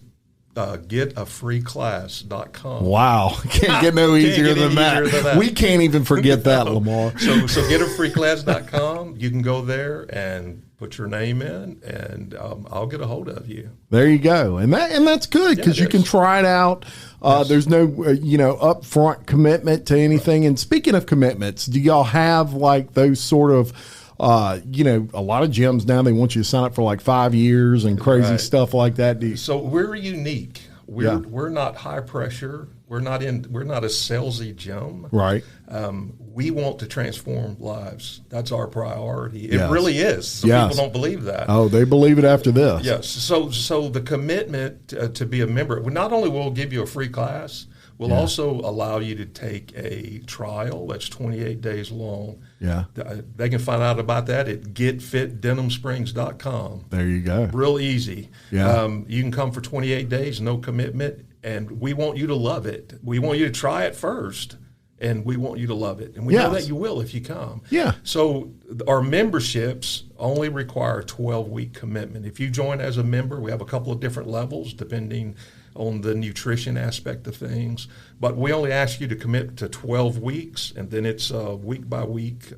Speaker 6: getafreeclass.com.
Speaker 4: Wow. Can't get no easier than that. We can't even forget that, Lamar.
Speaker 6: So getafreeclass.com. You can go there and put your name in, and I'll get a hold of you.
Speaker 4: There you go. And that's good because you can try it out. There's no, upfront commitment to anything. And speaking of commitments, do y'all have those sort of, a lot of gyms now, they want you to sign up for 5 years and crazy stuff like that.
Speaker 6: So we're unique. We're not high pressure. We're not a salesy gym.
Speaker 4: Right.
Speaker 6: We want to transform lives. That's our priority. It really is. Some people don't believe that.
Speaker 4: Oh, they believe it after this.
Speaker 6: Yes. So the commitment to be a member, not only will give you a free class, we'll also allow you to take a trial that's 28 days long.
Speaker 4: Yeah.
Speaker 6: They can find out about that at getfitdenhamsprings.com.
Speaker 4: There you go.
Speaker 6: Real easy.
Speaker 4: Yeah.
Speaker 6: You can come for 28 days, no commitment, and we want you to love it. We want you to try it first, and we want you to love it. And we know that you will if you come.
Speaker 4: Yeah.
Speaker 6: So our memberships only require a 12-week commitment. If you join as a member, we have a couple of different levels depending on the nutrition aspect of things. But we only ask you to commit to 12 weeks, and then it's a week-by-week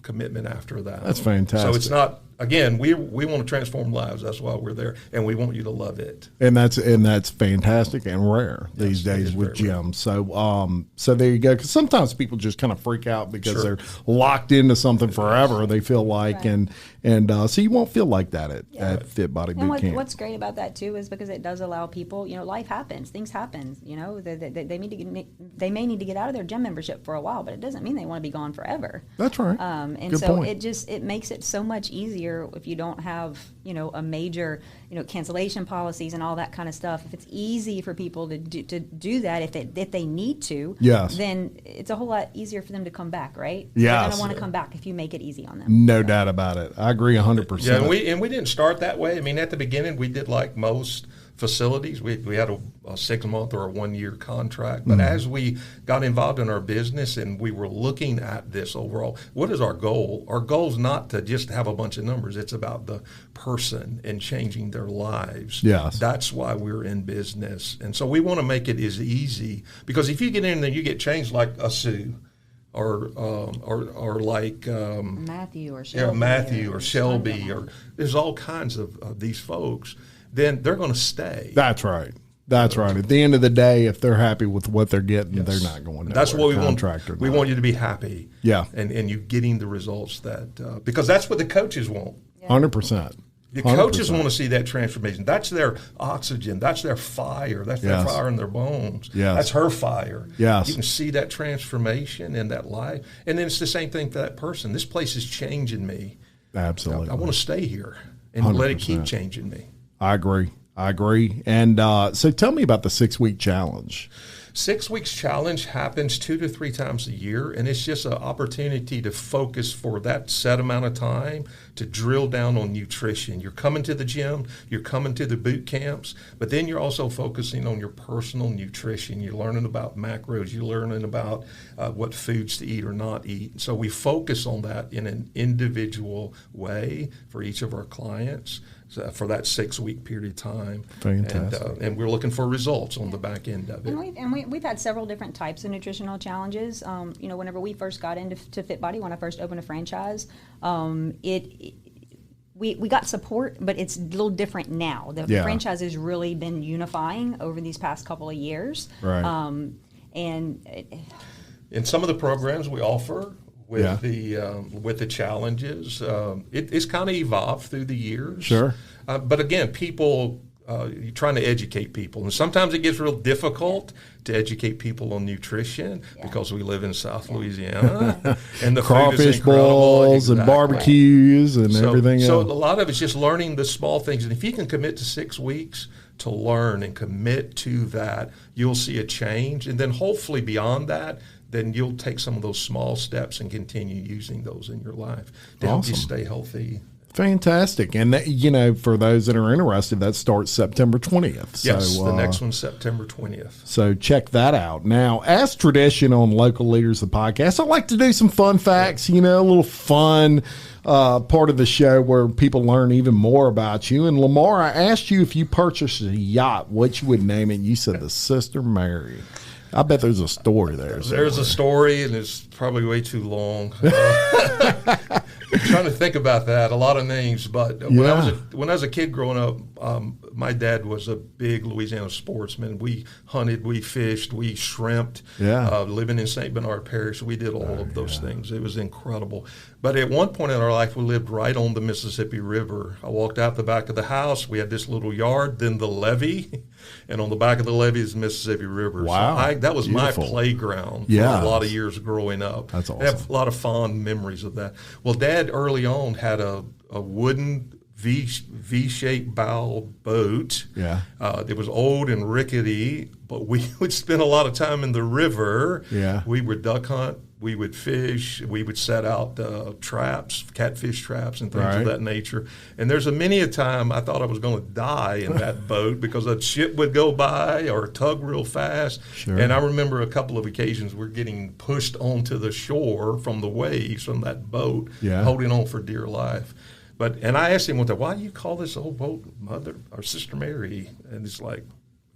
Speaker 6: commitment after that.
Speaker 4: That's fantastic.
Speaker 6: So it's not, again, we want to transform lives. That's why we're there, and we want you to love it.
Speaker 4: And that's fantastic and rare these days with gyms. So there you go. Because sometimes people just kind of freak out because they're locked into something forever, they feel like. And so you won't feel like that at Fit Body Boot Camp.
Speaker 5: What's great about that, too, is because it does allow people, life happens. Things happen. They may need to get out of their gym membership for a while, but it doesn't mean they want to be gone forever.
Speaker 4: That's right.
Speaker 5: And
Speaker 4: Good
Speaker 5: so
Speaker 4: point.
Speaker 5: it makes it so much easier if you don't have, a major, cancellation policies and all that kind of stuff. If it's easy for people to do that, if they need to, then it's a whole lot easier for them to come back, right?
Speaker 4: Yes.
Speaker 5: They're going to want to come back if you make it easy on them.
Speaker 4: No doubt about it. I agree 100%.
Speaker 6: Yeah, and we didn't start that way. I mean, at the beginning, we did like most facilities. We had a 6-month or a 1-year contract. But as we got involved in our business and we were looking at this overall, what is our goal? Our goal is not to just have a bunch of numbers. It's about the person and changing their lives.
Speaker 4: Yes.
Speaker 6: That's why we're in business. And so we want to make it as easy, because if you get in there, you get changed like a Sue. Or like
Speaker 5: Matthew or Shelby.
Speaker 6: Matthew or Shelby, or there's all kinds of these folks. Then they're going to stay.
Speaker 4: That's right. That's right. At the end of the day, if they're happy with what they're getting, they're not going nowhere.
Speaker 6: That's what we want. We want you to be happy.
Speaker 4: Yeah.
Speaker 6: And you getting the results that because that's what the coaches want.
Speaker 4: 100%.
Speaker 6: The coaches want to see that transformation. That's their oxygen. That's their fire. That's their fire in their bones.
Speaker 4: Yes.
Speaker 6: That's her fire.
Speaker 4: Yes.
Speaker 6: You can see that transformation in that life. And then it's the same thing for that person. This place is changing me.
Speaker 4: Absolutely.
Speaker 6: I want to stay here and
Speaker 4: 100%.
Speaker 6: let it keep changing me.
Speaker 4: I agree. And so tell me about the 6-week challenge.
Speaker 6: 6 weeks challenge happens 2 to 3 times a year, and it's just an opportunity to focus for that set amount of time to drill down on nutrition. You're coming to the gym, you're coming to the boot camps, but then you're also focusing on your personal nutrition. You're learning about macros, you're learning about what foods to eat or not eat. So we focus on that in an individual way for each of our clients. For that 6-week period of time.
Speaker 4: Fantastic.
Speaker 6: And we're looking for results on the back end of it.
Speaker 5: And we've had several different types of nutritional challenges. Whenever we first got into Fit Body, when I first opened a franchise, we got support, but it's a little different now. The franchise has really been unifying over these past couple of years.
Speaker 4: Right.
Speaker 5: In
Speaker 6: some of the programs we offer, with the challenges. It's kind of evolved through the years.
Speaker 4: Sure.
Speaker 6: But again, people, you're trying to educate people. And sometimes it gets real difficult to educate people on nutrition because we live in South Louisiana. And the
Speaker 4: crawfish
Speaker 6: food is incredible.
Speaker 4: balls and barbecues and everything else.
Speaker 6: So a lot of it's just learning the small things. And if you can commit to 6 weeks to learn and commit to that, you'll see a change. And then hopefully beyond that, then you'll take some of those small steps and continue using those in your life to help you stay healthy.
Speaker 4: Fantastic. And, for those that are interested, that starts September 20th.
Speaker 6: Yes,
Speaker 4: so,
Speaker 6: the next one's September 20th.
Speaker 4: So check that out. Now, as tradition on Local Leaders, the podcast, I like to do some fun facts, a little fun part of the show where people learn even more about you. And Lamar, I asked you if you purchased a yacht, what you would name it. You said the Sister Mary. I bet there's a story there.
Speaker 6: There's a story, and it's probably way too long. I'm trying to think about that. A lot of names, but when I was a kid growing up, my dad was a big Louisiana sportsman. We hunted, we fished, we shrimped. Living in St. Bernard Parish, we did all of those things. It was incredible. But at one point in our life, we lived right on the Mississippi River. I walked out the back of the house. We had this little yard, then the levee, and on the back of the levee is the Mississippi River.
Speaker 4: Wow.
Speaker 6: So that was my playground for a lot of years growing up.
Speaker 4: That's awesome.
Speaker 6: I have a lot of fond memories of that. Well, Dad early on had a wooden V-shaped bow boat.
Speaker 4: Yeah.
Speaker 6: It was old and rickety, but we would spend a lot of time in the river.
Speaker 4: Yeah.
Speaker 6: We would duck hunt. We would fish. We would set out traps, catfish traps and things of that nature. And there's many a time I thought I was going to die in that boat because a ship would go by or tug real fast.
Speaker 4: Sure.
Speaker 6: And I remember a couple of occasions we're getting pushed onto the shore from the waves from that boat, holding on for dear life. And I asked him one time, why do you call this old boat Mother or Sister Mary? And it's like,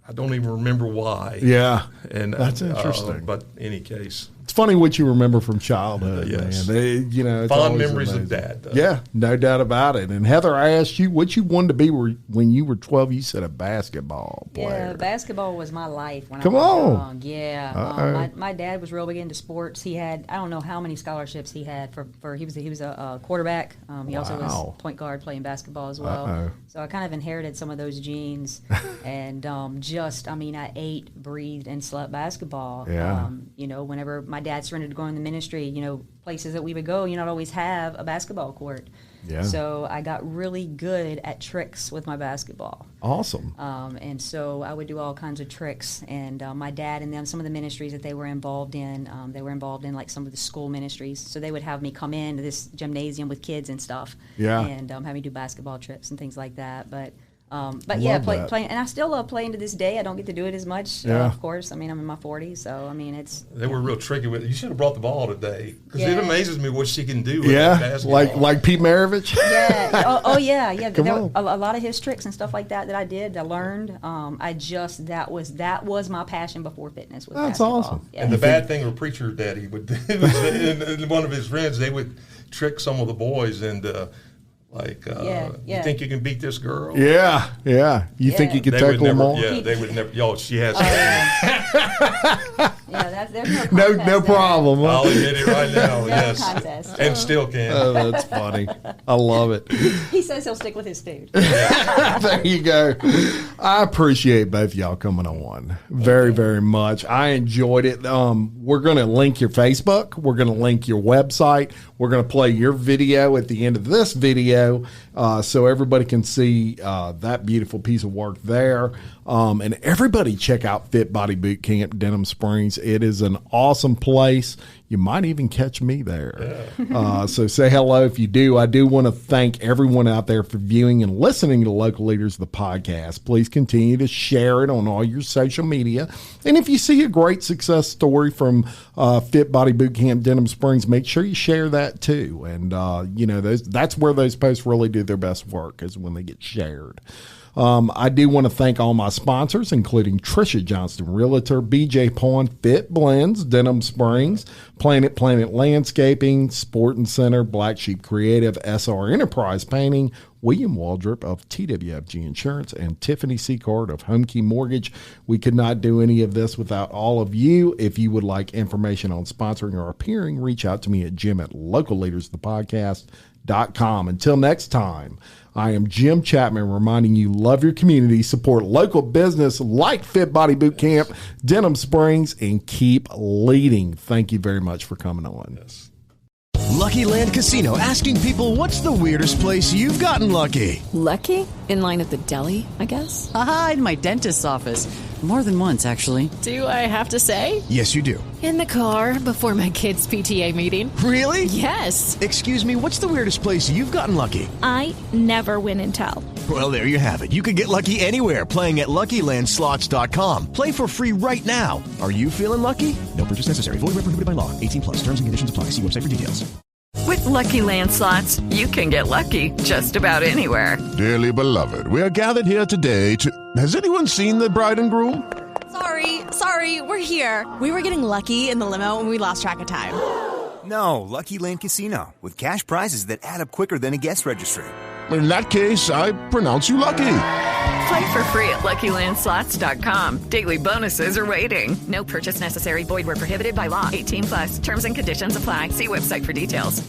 Speaker 6: I don't even remember why.
Speaker 4: Yeah,
Speaker 6: and
Speaker 4: that's interesting.
Speaker 6: But in any case,
Speaker 4: it's funny what you remember from childhood.
Speaker 6: Yes,
Speaker 4: man. It's
Speaker 6: fond memories of Dad.
Speaker 4: Yeah, no doubt about it. And Heather, I asked you what you wanted to be when you were 12. You said a basketball player.
Speaker 5: Yeah, basketball was my life when
Speaker 4: Come
Speaker 5: I was
Speaker 4: on.
Speaker 5: young. Yeah, my dad was real big into sports. He had I don't know how many scholarships he had for he was a quarterback. He also was point guard playing basketball as well. So I kind of inherited some of those genes, and I ate, breathed, and slept basketball.
Speaker 4: Yeah.
Speaker 5: Whenever my dad surrendered to going to the ministry, places that we would go, I'd always have a basketball court.
Speaker 4: Yeah.
Speaker 5: So I got really good at tricks with my basketball.
Speaker 4: Awesome.
Speaker 5: And so I would do all kinds of tricks. And my dad and them, some of the ministries that they were involved in like some of the school ministries. So they would have me come into this gymnasium with kids and stuff.
Speaker 4: Yeah.
Speaker 5: And have me do basketball trips and things like that. But playing, and I still love playing to this day. I don't get to do it as much, of course. I'm in my 40s, so
Speaker 6: They were real tricky with it. You should have brought the ball today because it amazes me what she can do with basketball.
Speaker 4: like Pete Maravich.
Speaker 5: Yeah.
Speaker 4: Come on.
Speaker 5: A lot of his tricks and stuff like that I did. I learned. That was my passion before fitness. Was
Speaker 4: That's
Speaker 5: basketball.
Speaker 4: awesome.
Speaker 5: Yeah.
Speaker 6: And the bad thing with Preacher Daddy would do is one of his friends, they would trick some of the boys into. You think you can beat this girl?
Speaker 4: Yeah. You think you could take Lamar?
Speaker 6: Yeah, they would never. She has.
Speaker 5: Yeah, there's no contest.
Speaker 4: No problem. Huh?
Speaker 6: I'll admit it right now.
Speaker 5: No
Speaker 6: Yes,
Speaker 5: contest.
Speaker 6: and still can.
Speaker 4: Oh, that's funny. I love it.
Speaker 5: He says he'll stick with his food.
Speaker 4: There you go. I appreciate both of y'all coming on very, very much. I enjoyed it. We're going to link your Facebook. We're going to link your website. We're going to play your video at the end of this video so everybody can see that beautiful piece of work there. And everybody check out Fit Body Boot Camp, Denham Springs. It is an awesome place. You might even catch me there. Yeah. So say hello if you do. I do want to thank everyone out there for viewing and listening to Local Leaders, the podcast. Please continue to share it on all your social media. And if you see a great success story from Fit Body Boot Camp, Denham Springs, make sure you share that too. And, that's where those posts really do their best work, is when they get shared. I do want to thank all my sponsors, including Trisha Johnston Realtor, BJ Pawn, Fit Blends, Denham Springs, Planet Landscaping, Sporting Center, Black Sheep Creative, SR Enterprise Painting, William Waldrop of TWFG Insurance, and Tiffany Secord of Homekey Mortgage. We could not do any of this without all of you. If you would like information on sponsoring or appearing, reach out to me at jim@localleadersthepodcast.com. Until next time, I am Jim Chapman, reminding you, love your community, support local business like Fit Body Boot Camp, Denham Springs, and keep leading. Thank you very much for coming on.
Speaker 6: Yes.
Speaker 16: Lucky Land Casino, asking people, what's the weirdest place you've gotten lucky?
Speaker 17: Lucky? In line at the deli, I guess?
Speaker 18: Aha, in my dentist's office. More than once, actually.
Speaker 17: Do I have to say?
Speaker 16: Yes, you do.
Speaker 1: In the car before my kids' PTA meeting.
Speaker 16: Really?
Speaker 1: Yes.
Speaker 16: Excuse me, what's the weirdest place you've gotten lucky?
Speaker 19: I never win and tell.
Speaker 16: Well, there you have it. You can get lucky anywhere, playing at LuckyLandSlots.com. Play for free right now. Are you feeling lucky? No purchase necessary. Void where prohibited by law. 18+. Terms and conditions apply. See website for details.
Speaker 15: With Lucky Land Slots, you can get lucky just about anywhere.
Speaker 20: Dearly beloved, we are gathered here today to... Has anyone seen the bride and groom?
Speaker 21: Sorry, we're here. We were getting lucky in the limo and we lost track of time.
Speaker 22: No, Lucky Land Casino, with cash prizes that add up quicker than a guest registry.
Speaker 20: In that case, I pronounce you lucky.
Speaker 15: Play for free at LuckyLandSlots.com. Daily bonuses are waiting. No purchase necessary. Void where prohibited by law. 18+. Terms and conditions apply. See website for details.